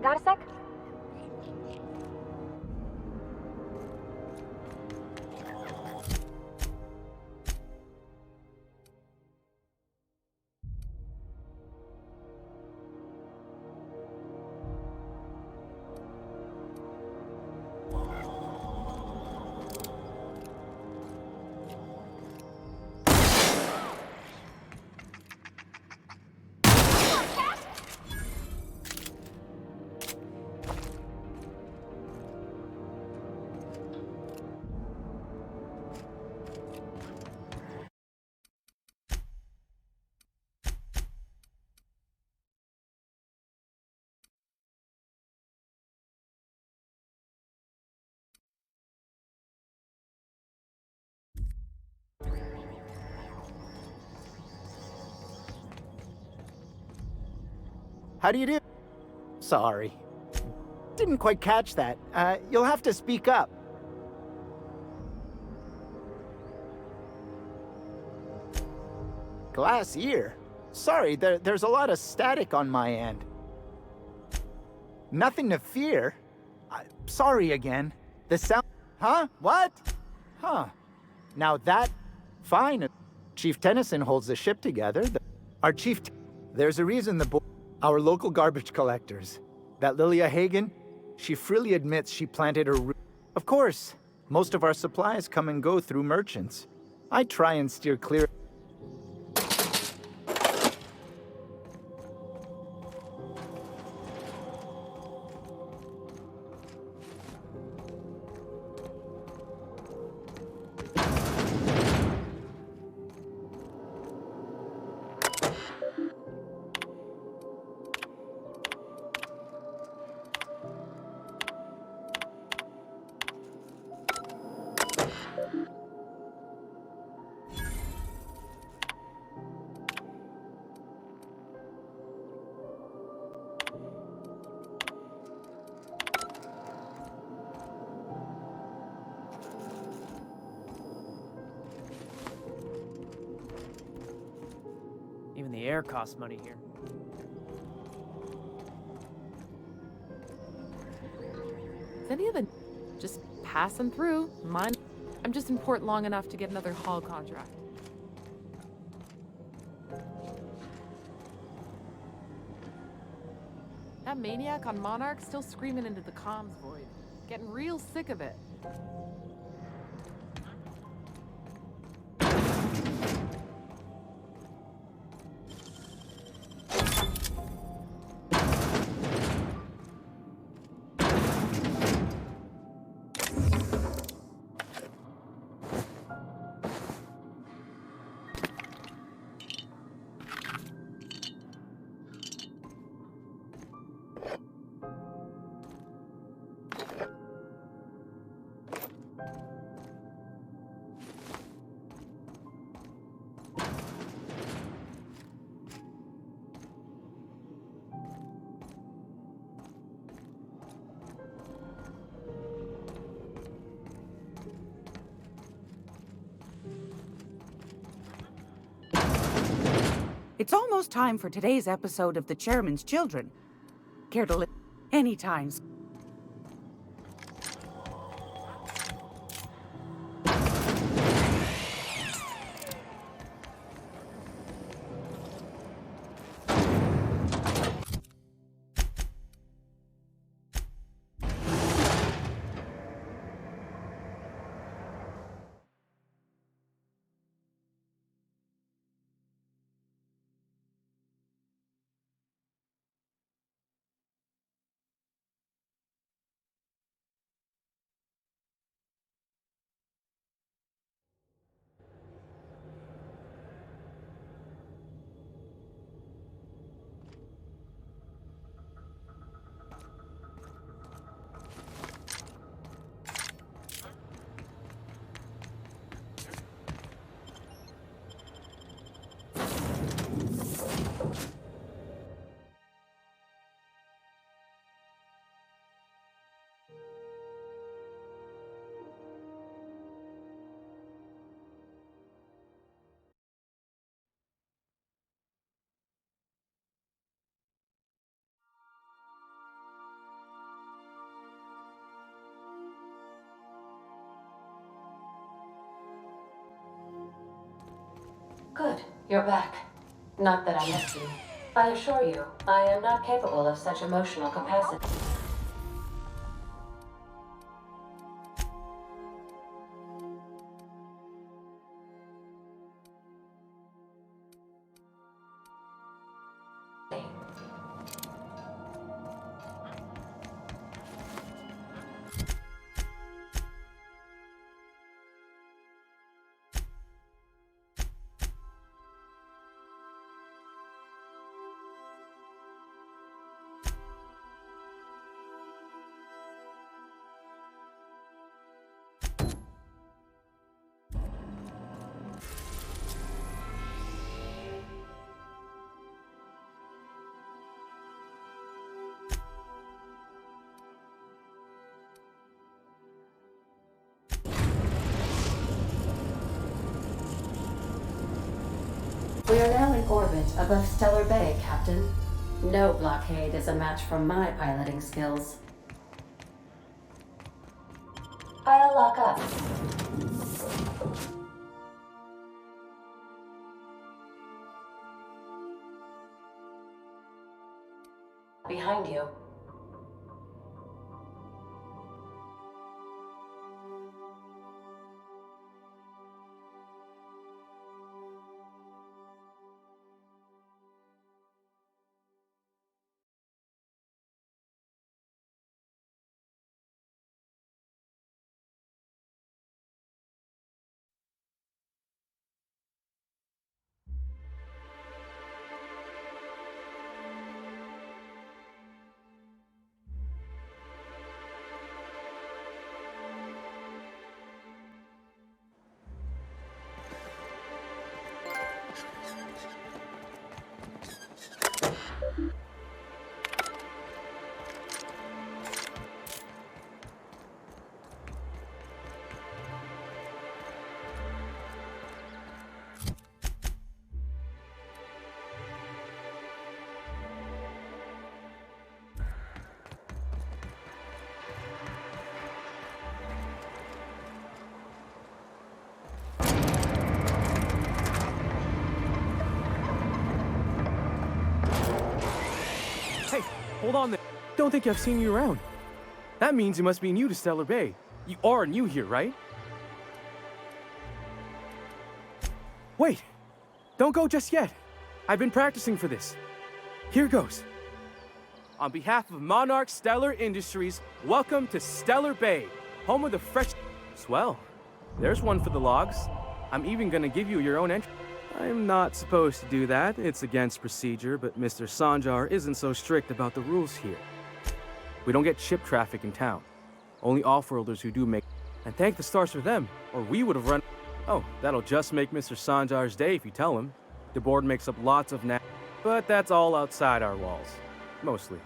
Got a sec? How do you do? Sorry. Didn't quite catch that. You'll have to speak up. Glass ear? Sorry, there's a lot of static on my end. Nothing to fear. Sorry again. The sound... Huh? What? Huh. Now that... Fine. Chief Tennyson holds the ship together. Our chief... There's a reason the our local garbage collectors. That Lilia Hagen, she freely admits she planted her root. Of course, most of our supplies come and go through merchants. I try and steer clear. Even the air costs money here. Is any of the just passing through? Mine. I'm just in port long enough to get another haul contract. That maniac on Monarch still screaming into the comms void. Getting real sick of it. It's almost time for today's episode of The Chairman's Children. Care to listen? Anytime. Good, you're back. Not that I missed you. I assure you, I am not capable of such emotional capacity. We are now in orbit above Stellar Bay, Captain. No blockade is a match for my piloting skills. I'll lock up. Behind you. Hey, hold on there. Don't think I've seen you around. That means you must be new to Stellar Bay. You are new here, right? Wait, don't go just yet. I've been practicing for this. Here goes. On behalf of Monarch Stellar Industries, welcome to Stellar Bay, home of the fresh... Swell. There's one for the logs. I'm even gonna give you your own entry. I'm not supposed to do that. It's against procedure, but Mr. Sanjar isn't so strict about the rules here. We don't get ship traffic in town. Only off-worlders who do make... And thank the stars for them, or we would have run... Oh, that'll just make Mr. Sanjar's day if you tell him. The board makes up lots of but that's all outside our walls. Mostly.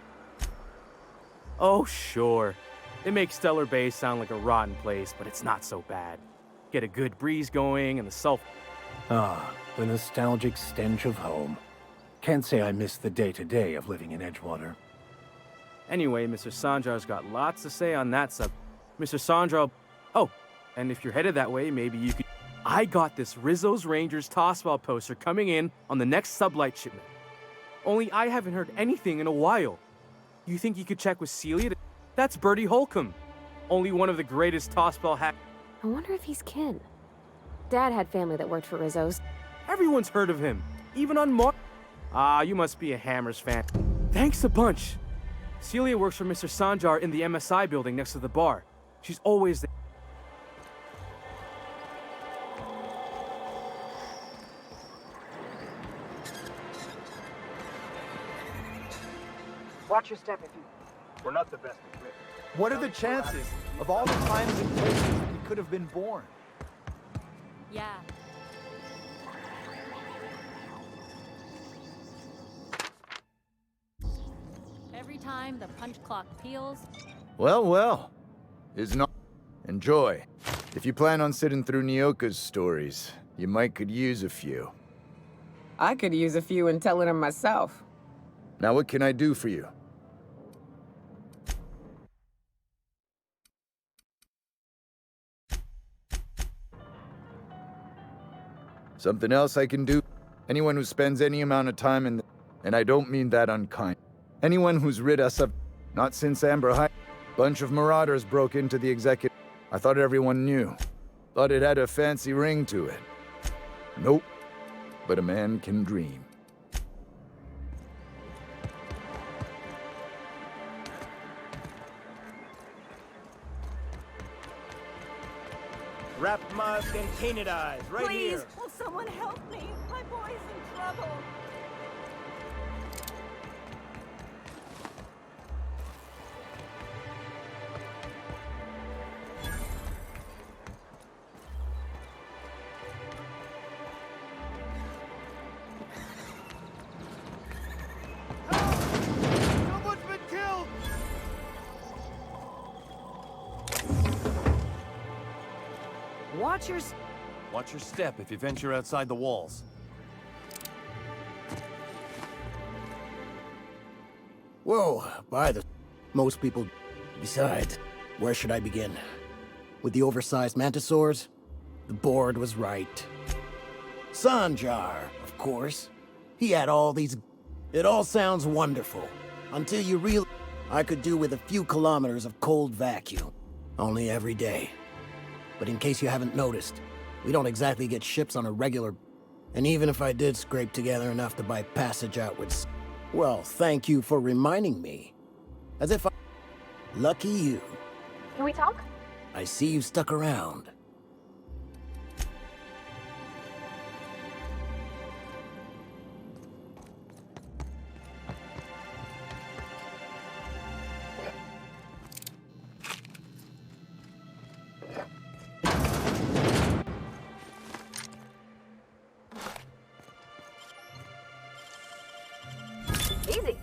Oh, sure. It makes Stellar Bay sound like a rotten place, but it's not so bad. Get a good breeze going and the sulfur... Ah, the nostalgic stench of home. Can't say I miss the day-to-day of living in Edgewater. Anyway, Mr. Sanjar's got lots to say on that sub. Mr. Sanjar... Oh, and if you're headed that way, maybe you could... I got this Rizzo's Rangers tossball poster coming in on the next sublight shipment. Only I haven't heard anything in a while. You think you could check with Celia? That's Bertie Holcomb. Only one of the greatest tossball hack... I wonder if he's kin. Dad had family that worked for Rizzo's. Everyone's heard of him, even on Ah, you must be a Hammers fan. Thanks a bunch. Celia works for Mr. Sanjar in the MSI building next to the bar. She's always there. Watch your step if you... We're not the best equipped. What are the chances of all the times and places that we could have been born? Yeah. Every time the punch clock peals... Well, well. Is not... Enjoy. If you plan on sitting through Nyoka's stories, you might could use a few. I could use a few and telling them myself. Now what can I do for you? Something else I can do? Anyone who spends any amount of time in and I don't mean that unkind. Anyone who's rid us of, not since Amber High, bunch of marauders broke into the executive. I thought everyone knew. Thought it had a fancy ring to it. Nope. But a man can dream. Wrap mask and painted eyes, right here. Please, will someone help me? My boy's in trouble. Someone's been killed! Watch your step if you venture outside the walls. Whoa, by the... Most people... Besides, where should I begin? With the oversized mantisaurs? The board was right. Sanjar, of course. He had all these... It all sounds wonderful. Until you realize I could do with a few kilometers of cold vacuum. Only every day. But in case you haven't noticed, we don't exactly get ships on a regular... And even if I did scrape together enough to buy passage outwards... Well, thank you for reminding me. As if I... Lucky you. Can we talk? I see you stuck around. Easy.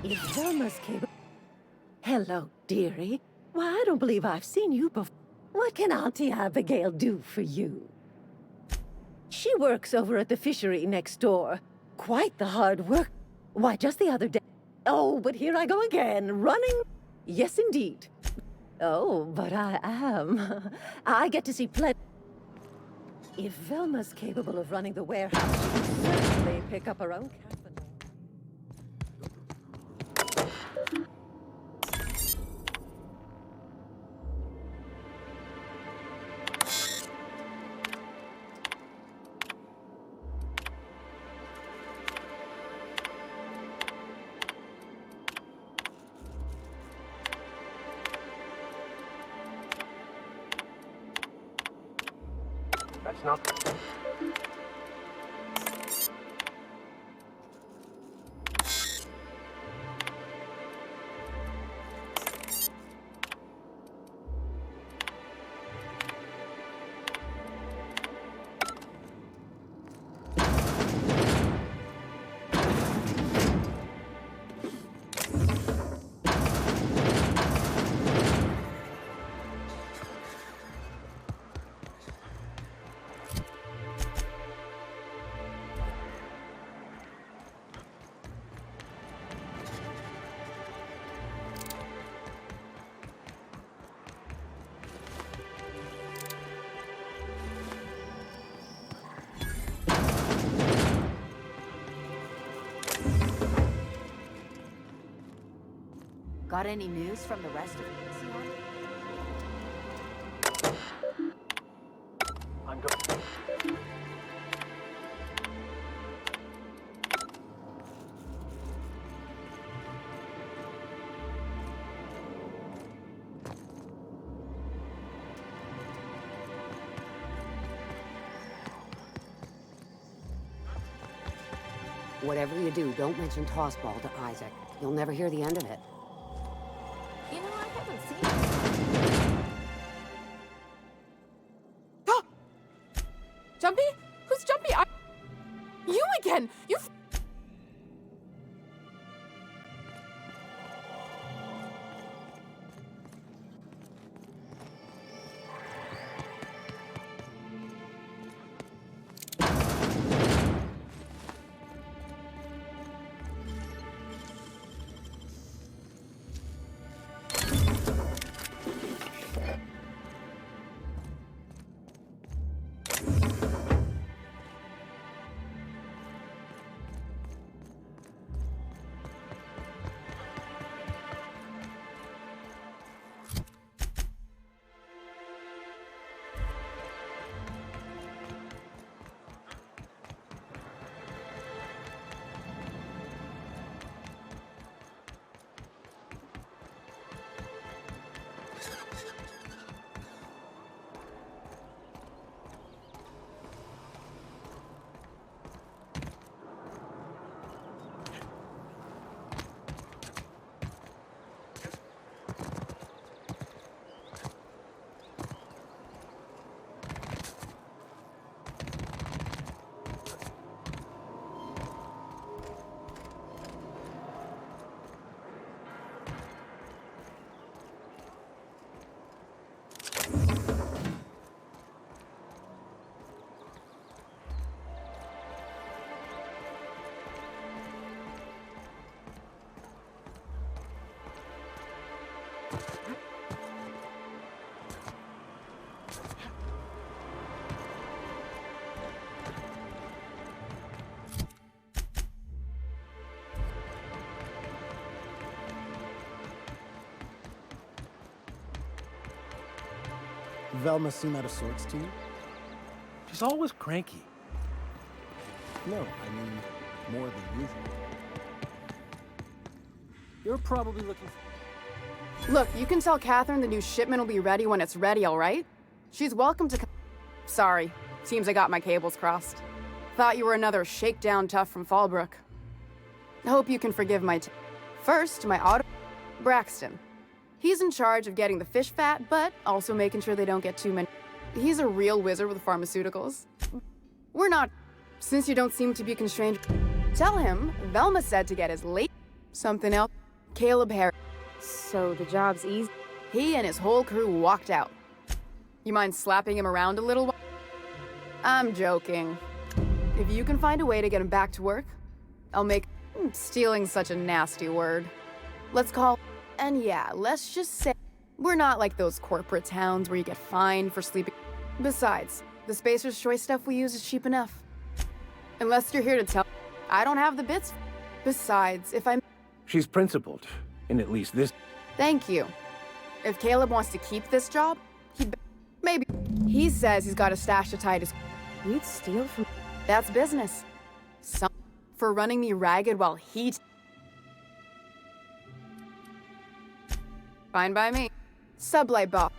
It's almost cable. Hello, dearie. Why, I don't believe I've seen you before. What can Auntie Abigail do for you? She works over at the fishery next door. Quite the hard work. Why, just the other day... Oh, but here I go again, running... Yes, indeed. Oh, but I am. I get to see plenty... If Velma's capable of running the warehouse, she can certainly pick up her own cabinet. That's not... Got any news from the rest of the I'm going... Whatever you do, don't mention tossball to Isaac. You'll never hear the end of it. You know, I haven't seen it. Jumpy? Who's Jumpy? You again! You Velma seem out of sorts to you? She's always cranky. No, I mean more than usual. You're probably looking for... Look, you can tell Catherine the new shipment will be ready when it's ready, all right? She's welcome to... Sorry. Seems I got my cables crossed. Thought you were another shakedown tough from Fallbrook. Hope you can forgive my... First, my auto... Braxton. He's in charge of getting the fish fat, but also making sure they don't get too many... He's a real wizard with pharmaceuticals. We're not... Since you don't seem to be constrained... Tell him, Velma said to get his late... Something else. Caleb Harris. So the job's easy? He and his whole crew walked out. You mind slapping him around a little while? I'm joking. If you can find a way to get him back to work, I'll make... Stealing such a nasty word. Let's call... And yeah, let's just say... We're not like those corporate towns where you get fined for sleeping. Besides, the Spacer's Choice stuff we use is cheap enough. Unless you're here to tell... I don't have the bits. Besides, if I'm... She's principled, in at least this... Thank you. If Caleb wants to keep this job, maybe. He says he's got a stash to tie his... You'd steal from... That's business. For running me ragged while he... Fine by me. Sublight boss.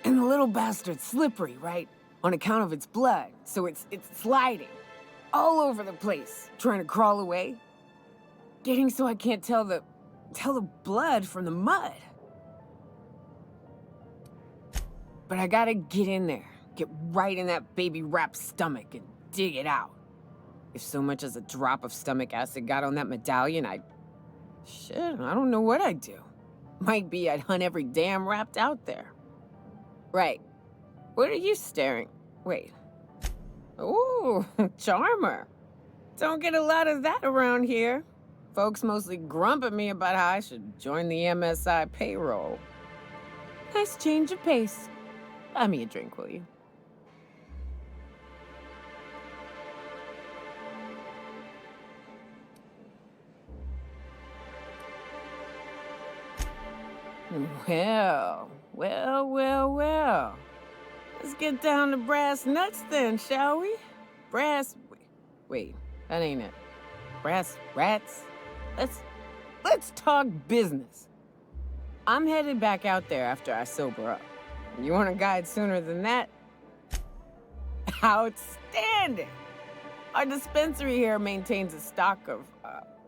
And the little bastard's slippery, right? On account of its blood, so it's sliding. All over the place, trying to crawl away. Getting so I can't tell the blood from the mud. But I gotta get in there, get right in that baby rap's stomach and dig it out. If so much as a drop of stomach acid got on that medallion, shit, I don't know what I'd do. Might be I'd hunt every damn rapt out there. Right. What are you staring? Wait. Ooh, charmer. Don't get a lot of that around here. Folks mostly grump at me about how I should join the MSI payroll. Nice change of pace. Buy me a drink, will you? Well. Let's get down to brass nuts then, shall we? Wait, that ain't it. Brass rats? Let's talk business. I'm headed back out there after I sober up. You want a guide sooner than that? Outstanding! Our dispensary here maintains a stock of,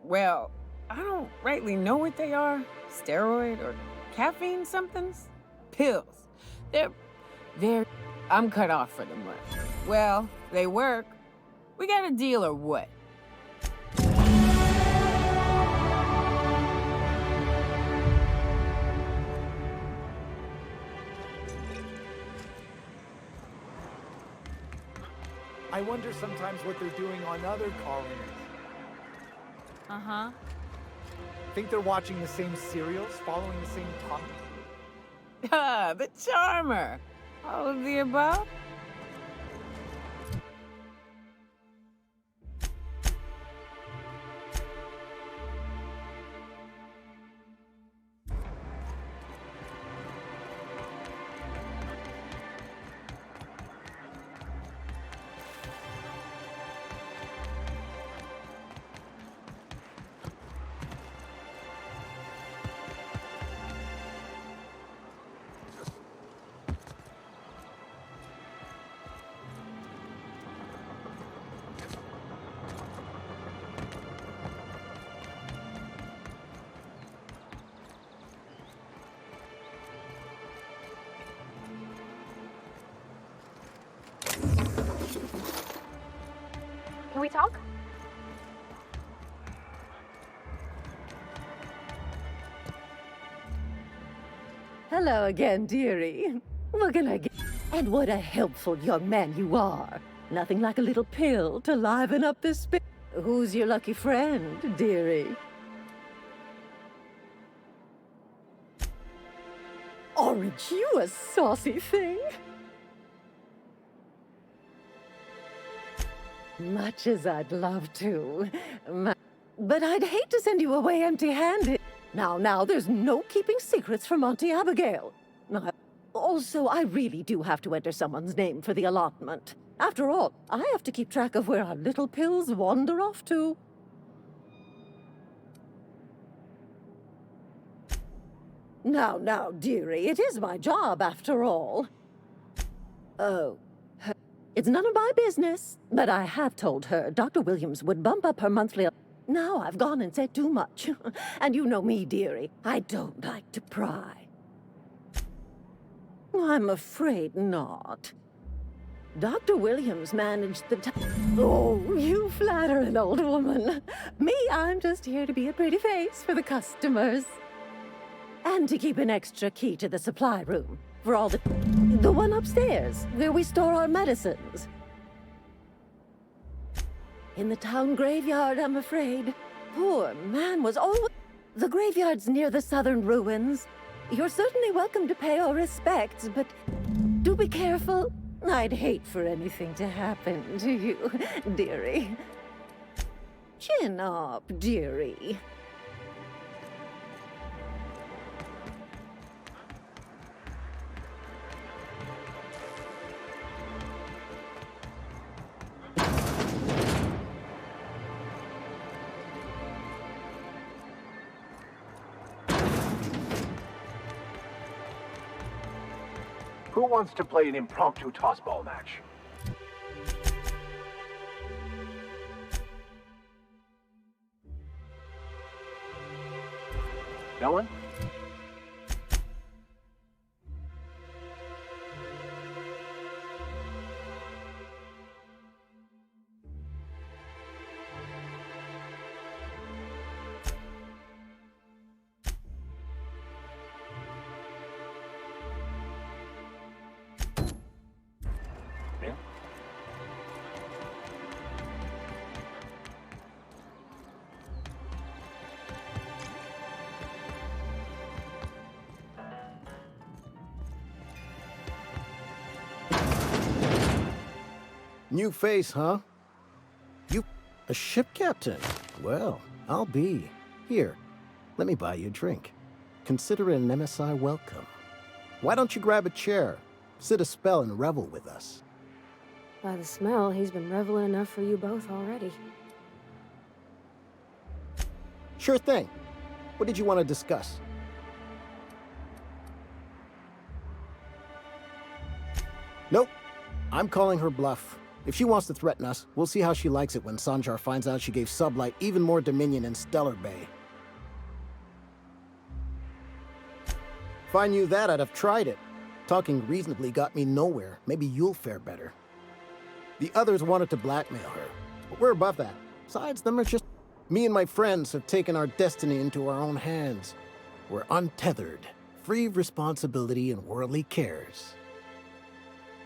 well, I don't rightly know what they are. Steroid or caffeine somethings? Pills. I'm cut off for the month. Well, they work. We got a deal or what? I wonder sometimes what they're doing on other colonies. Uh-huh. Think they're watching the same serials, following the same topic? Ah, the charmer. All of the above? Can we talk? Hello again, dearie. What can I get? And what a helpful young man you are. Nothing like a little pill to liven up this Who's your lucky friend, dearie? Aren't you a saucy thing? Much as I'd love to. But I'd hate to send you away empty-handed. Now, there's no keeping secrets from Auntie Abigail. Also, I really do have to enter someone's name for the allotment. After all, I have to keep track of where our little pills wander off to. Now, dearie, it is my job, after all. Oh. It's none of my business, but I have told her Dr. Williams would bump up her monthly... Now I've gone and said too much. And you know me, dearie. I don't like to pry. I'm afraid not. Dr. Williams managed the Oh, you flatter an old woman. Me, I'm just here to be a pretty face for the customers. And to keep an extra key to the supply room. For all the one upstairs, where we store our medicines. In the town graveyard, I'm afraid. Poor man was always... The graveyard's near the southern ruins. You're certainly welcome to pay our respects, but do be careful. I'd hate for anything to happen to you, dearie. Chin up, dearie. Who wants to play an impromptu tossball match? No one? New face, huh? You a ship captain? Well, I'll be. Here, let me buy you a drink. Consider it an MSI welcome. Why don't you grab a chair, sit a spell and revel with us? By the smell, he's been reveling enough for you both already. Sure thing. What did you want to discuss? Nope. I'm calling her bluff. If she wants to threaten us, we'll see how she likes it when Sanjar finds out she gave Sublight even more dominion in Stellar Bay. If I knew that, I'd have tried it. Talking reasonably got me nowhere. Maybe you'll fare better. The others wanted to blackmail her, but we're above that. Besides, them are just... Me and my friends have taken our destiny into our own hands. We're untethered, free of responsibility and worldly cares.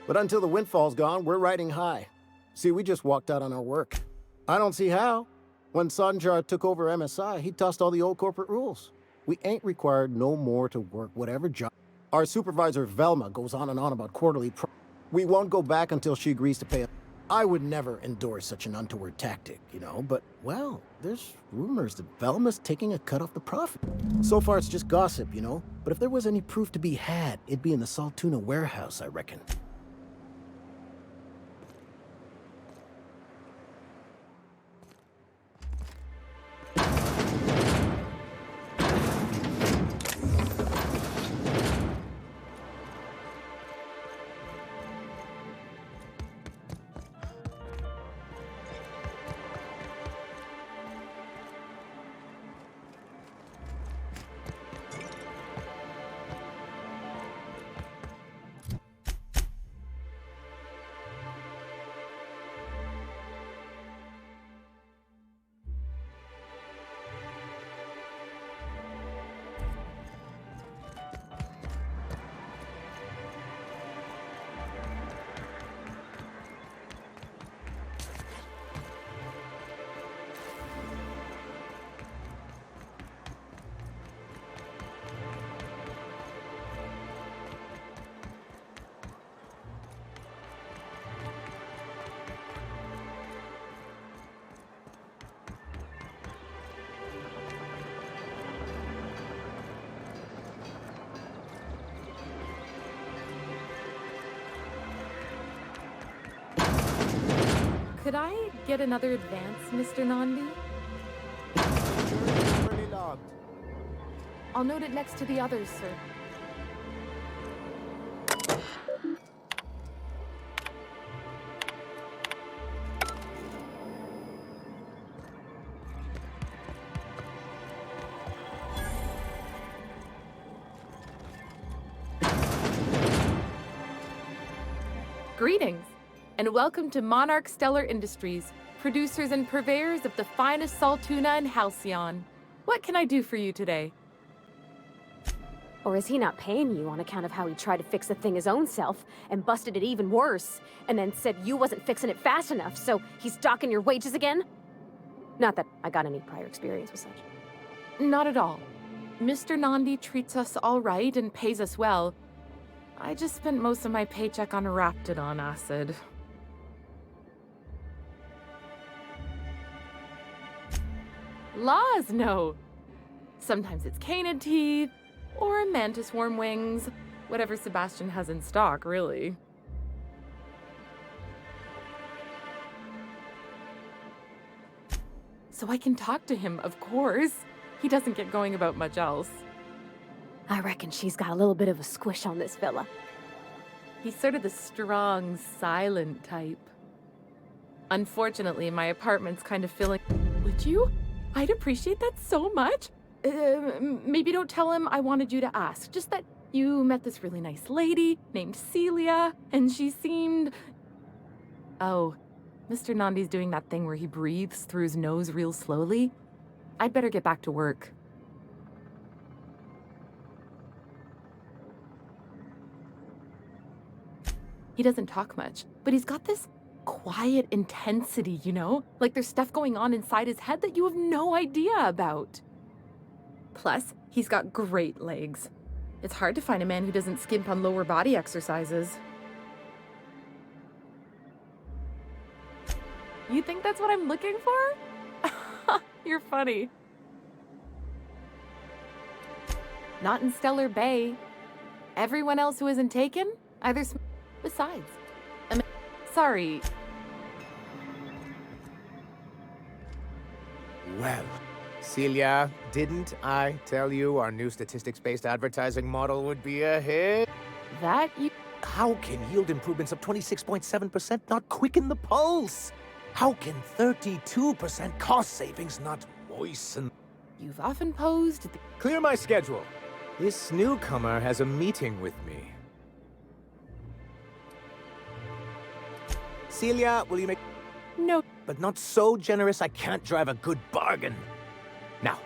But until the windfall's gone, we're riding high. See, we just walked out on our work. I don't see how. When Sanjar took over MSI, he tossed all the old corporate rules. We ain't required no more to work whatever job. Our supervisor, Velma, goes on and on about quarterly We won't go back until she agrees to pay us. I would never endorse such an untoward tactic, you know, but, well, there's rumors that Velma's taking a cut off the profit. So far, it's just gossip, you know, but if there was any proof to be had, it'd be in the Saltuna warehouse, I reckon. Could I get another advance, Mr. Nandi? I'll note it next to the others, sir. Greetings, and welcome to Monarch Stellar Industries, producers and purveyors of the finest salt tuna in Halcyon. What can I do for you today? Or is he not paying you on account of how he tried to fix the thing his own self and busted it even worse, and then said you wasn't fixing it fast enough, so he's docking your wages again? Not that I got any prior experience with such. Not at all. Mr. Nandi treats us all right and pays us well. I just spent most of my paycheck on Raptidon acid. Laws, no. Sometimes it's canid teeth, or mantis worm wings. Whatever Sebastian has in stock, really. So I can talk to him, of course. He doesn't get going about much else. I reckon she's got a little bit of a squish on this fella. He's sort of the strong, silent type. Unfortunately, my apartment's kind of filling... Would you? I'd appreciate that so much. Maybe don't tell him I wanted you to ask. Just that you met this really nice lady named Celia, and she seemed... Oh, Mr. Nandi's doing that thing where he breathes through his nose real slowly. I'd better get back to work. He doesn't talk much, but he's got this quiet intensity, you know? Like there's stuff going on inside his head that you have no idea about. Plus, he's got great legs. It's hard to find a man who doesn't skimp on lower body exercises. You think that's what I'm looking for? You're funny. Not in Stellar Bay. Everyone else who isn't taken, either besides. Sorry. Well, Celia, didn't I tell you our new statistics-based advertising model would be a hit? That you... How can yield improvements of 26.7% not quicken the pulse? How can 32% cost savings not moisten? You've often posed... Clear my schedule. This newcomer has a meeting with me. Celia, will you make... No. But not so generous I can't drive a good bargain. Now,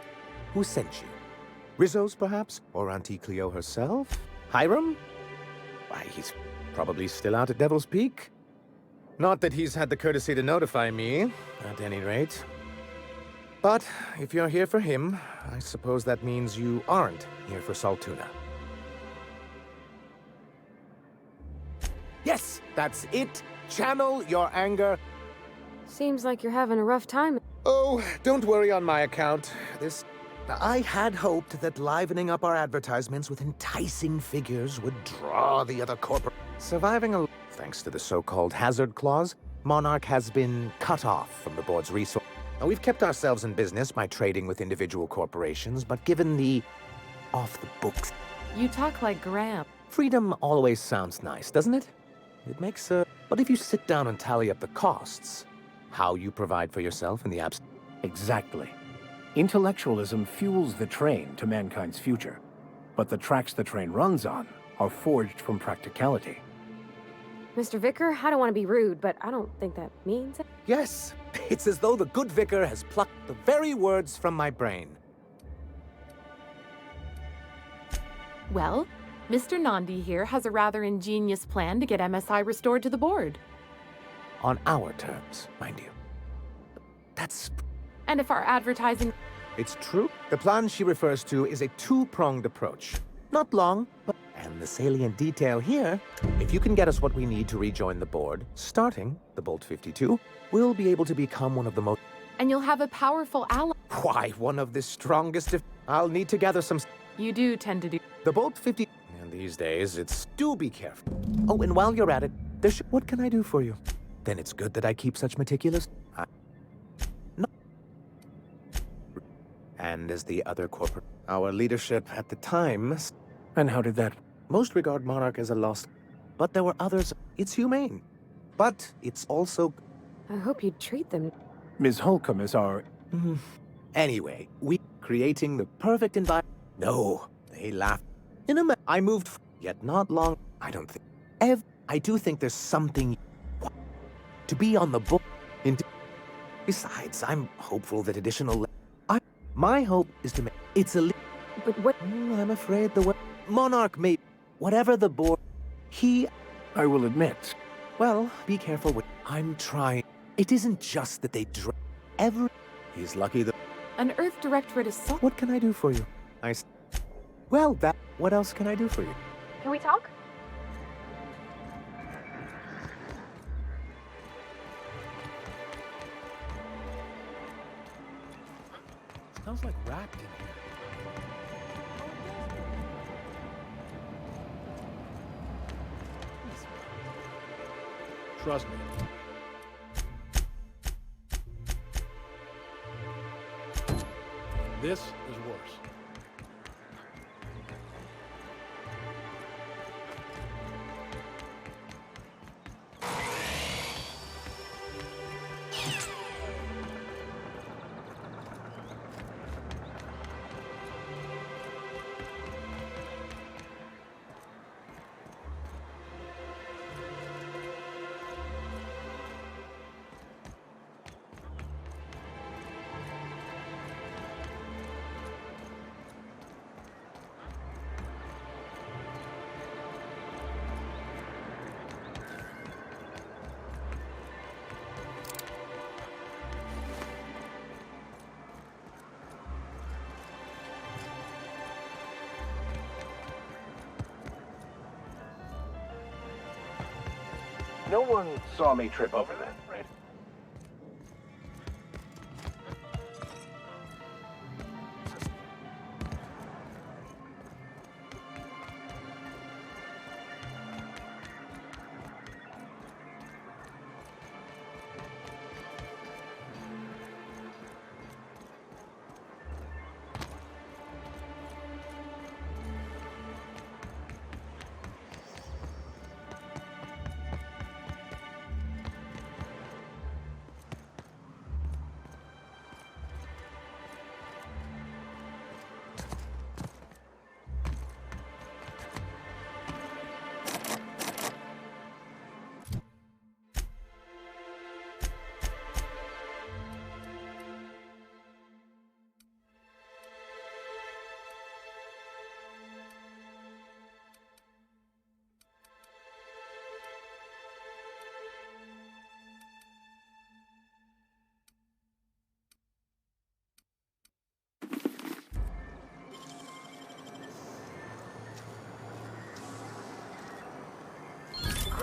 who sent you? Rizzo's, perhaps? Or Auntie Cleo herself? Hiram? Why, he's probably still out at Devil's Peak. Not that he's had the courtesy to notify me, at any rate. But if you're here for him, I suppose that means you aren't here for Saltuna. Yes, that's it. Channel your anger. Seems like you're having a rough time. Oh, don't worry on my account. I had hoped that livening up our advertisements with enticing figures would draw the other corporate... Surviving thanks to the so-called hazard clause, Monarch has been cut off from the board's resource. Now, we've kept ourselves in business by trading with individual corporations, but given the off-the-books... You talk like Graham. Freedom always sounds nice, doesn't it? It makes But if you sit down and tally up the costs, how you provide for yourself in the absence... Exactly. Intellectualism fuels the train to mankind's future, but the tracks the train runs on are forged from practicality. Mr. Vicar, I don't want to be rude, but I don't think that means it. Yes, it's as though the good vicar has plucked the very words from my brain. Well, Mr. Nandi here has a rather ingenious plan to get MSI restored to the board. On our terms, mind you. That's... And if our advertising... It's true. The plan she refers to is a two-pronged approach. Not long, but... And the salient detail here, if you can get us what we need to rejoin the board, starting the Bolt 52, we'll be able to become one of the most... And you'll have a powerful ally. Why, one of the strongest if... I'll need to gather some... You do tend to do... The Bolt 50... And these days, it's... Do be careful. Oh, and while you're at it, what can I do for you? Then it's good that I keep such meticulous... No. And as the other corporate... Our leadership at the time... And how did that... Most regard Monarch as a lost... But there were others... It's humane. But it's also... I hope you treat them... Ms. Holcomb is our... Anyway, we... Creating the perfect environment... No, they laughed. I moved... Yet not long... I don't think... I do think there's something... To be on the book... Besides, I'm hopeful that additional... My hope is to make... It's a... But what... I'm afraid the... Monarch may... Whatever the board... I will admit... Well, be careful with... I'm trying... It isn't just that they He's lucky that... An Earth Directorate is so... What can I do for you? Well, what else can I do for you? Can we talk? Smells like wrapped in here. Trust me. This is worse. No one saw me trip over that, right?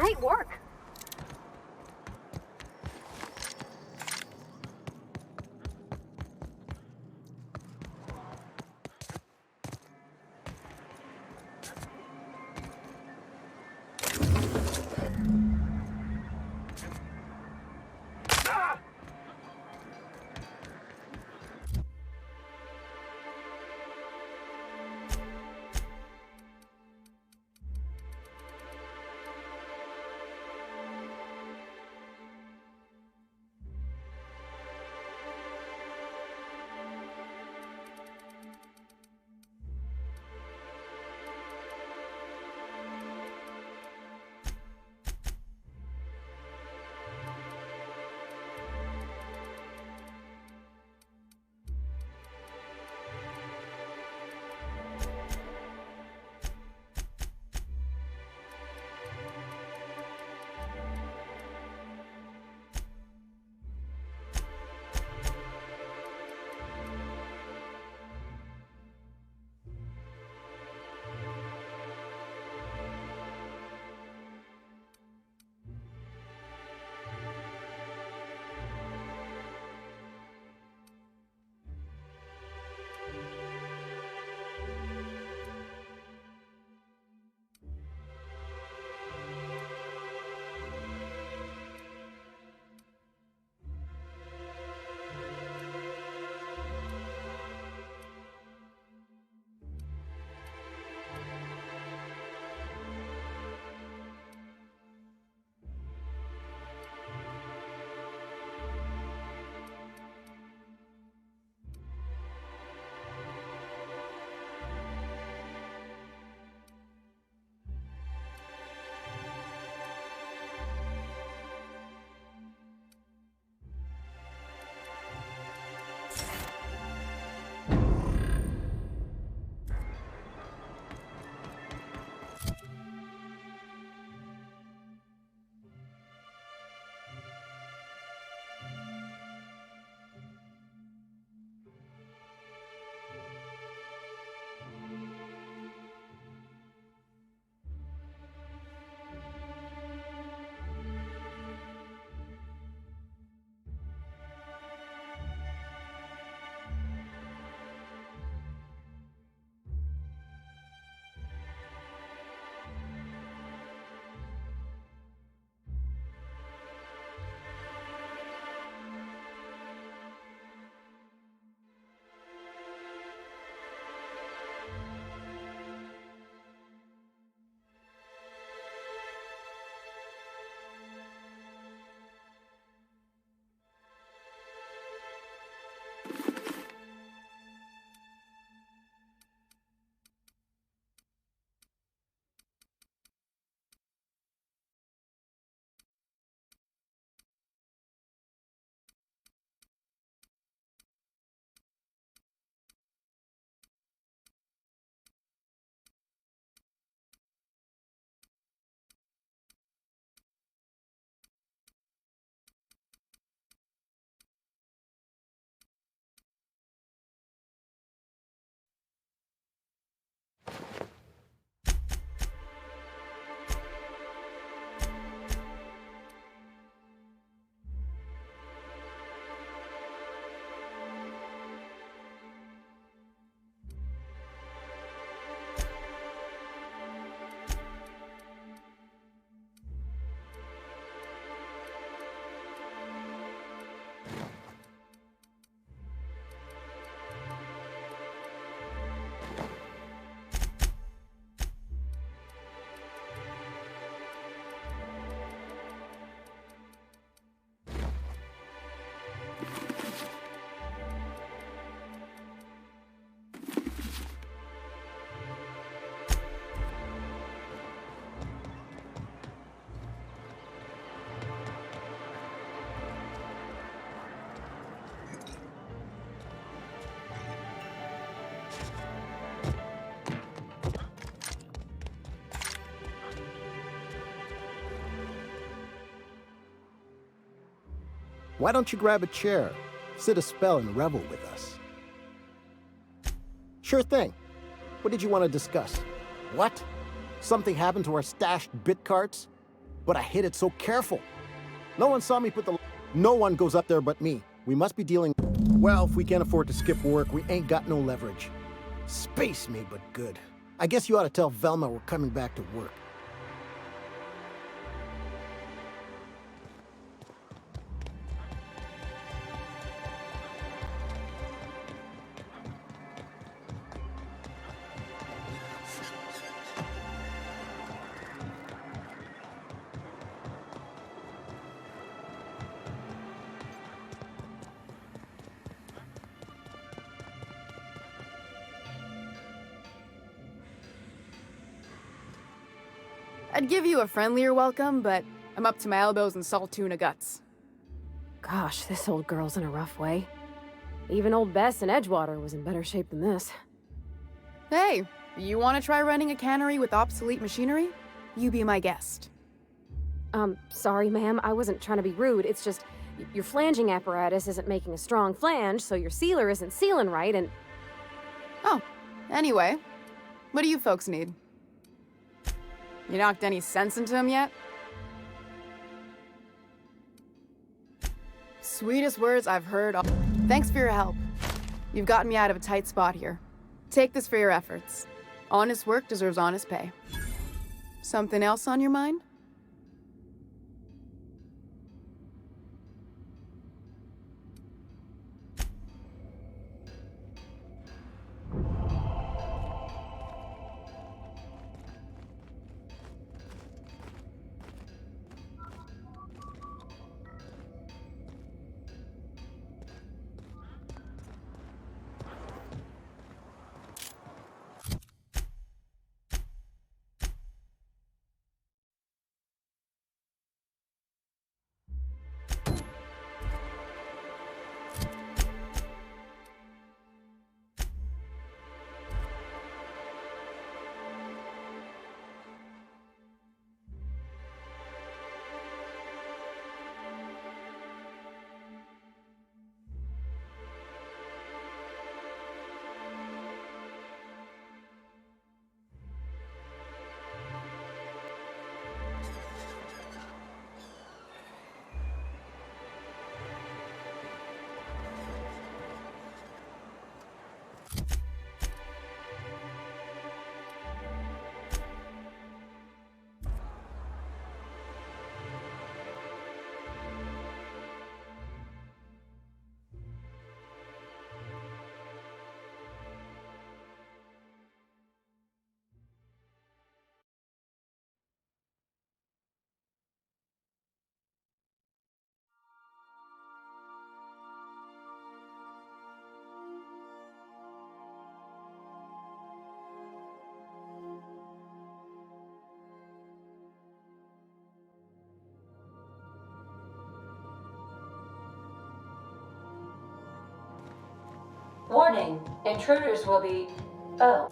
Great work. Why don't you grab a chair, sit a spell, and revel with us? Sure thing. What did you want to discuss? What? Something happened to our stashed bit carts? but I hit it so careful. No one saw me put the... No one goes up there but me. We must be dealing... Well, if we can't afford to skip work, we ain't got no leverage. Space me, but good. I guess you ought to tell Velma we're coming back to work. I'd give you a friendlier welcome, but I'm up to my elbows in salt tuna guts. Gosh, this old girl's in a rough way. Even old Bess in Edgewater was in better shape than this. Hey, you want to try running a cannery with obsolete machinery? You be my guest. Sorry, ma'am. I wasn't trying to be rude. It's just, your flanging apparatus isn't making a strong flange, so your sealer isn't sealing right, and... Oh, anyway, what do you folks need? You knocked any sense into him yet? Sweetest words I've heard all... Thanks for your help. You've gotten me out of a tight spot here. Take this for your efforts. Honest work deserves honest pay. Something else on your mind? Warning, intruders will be... Oh.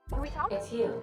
Can we talk? It's you.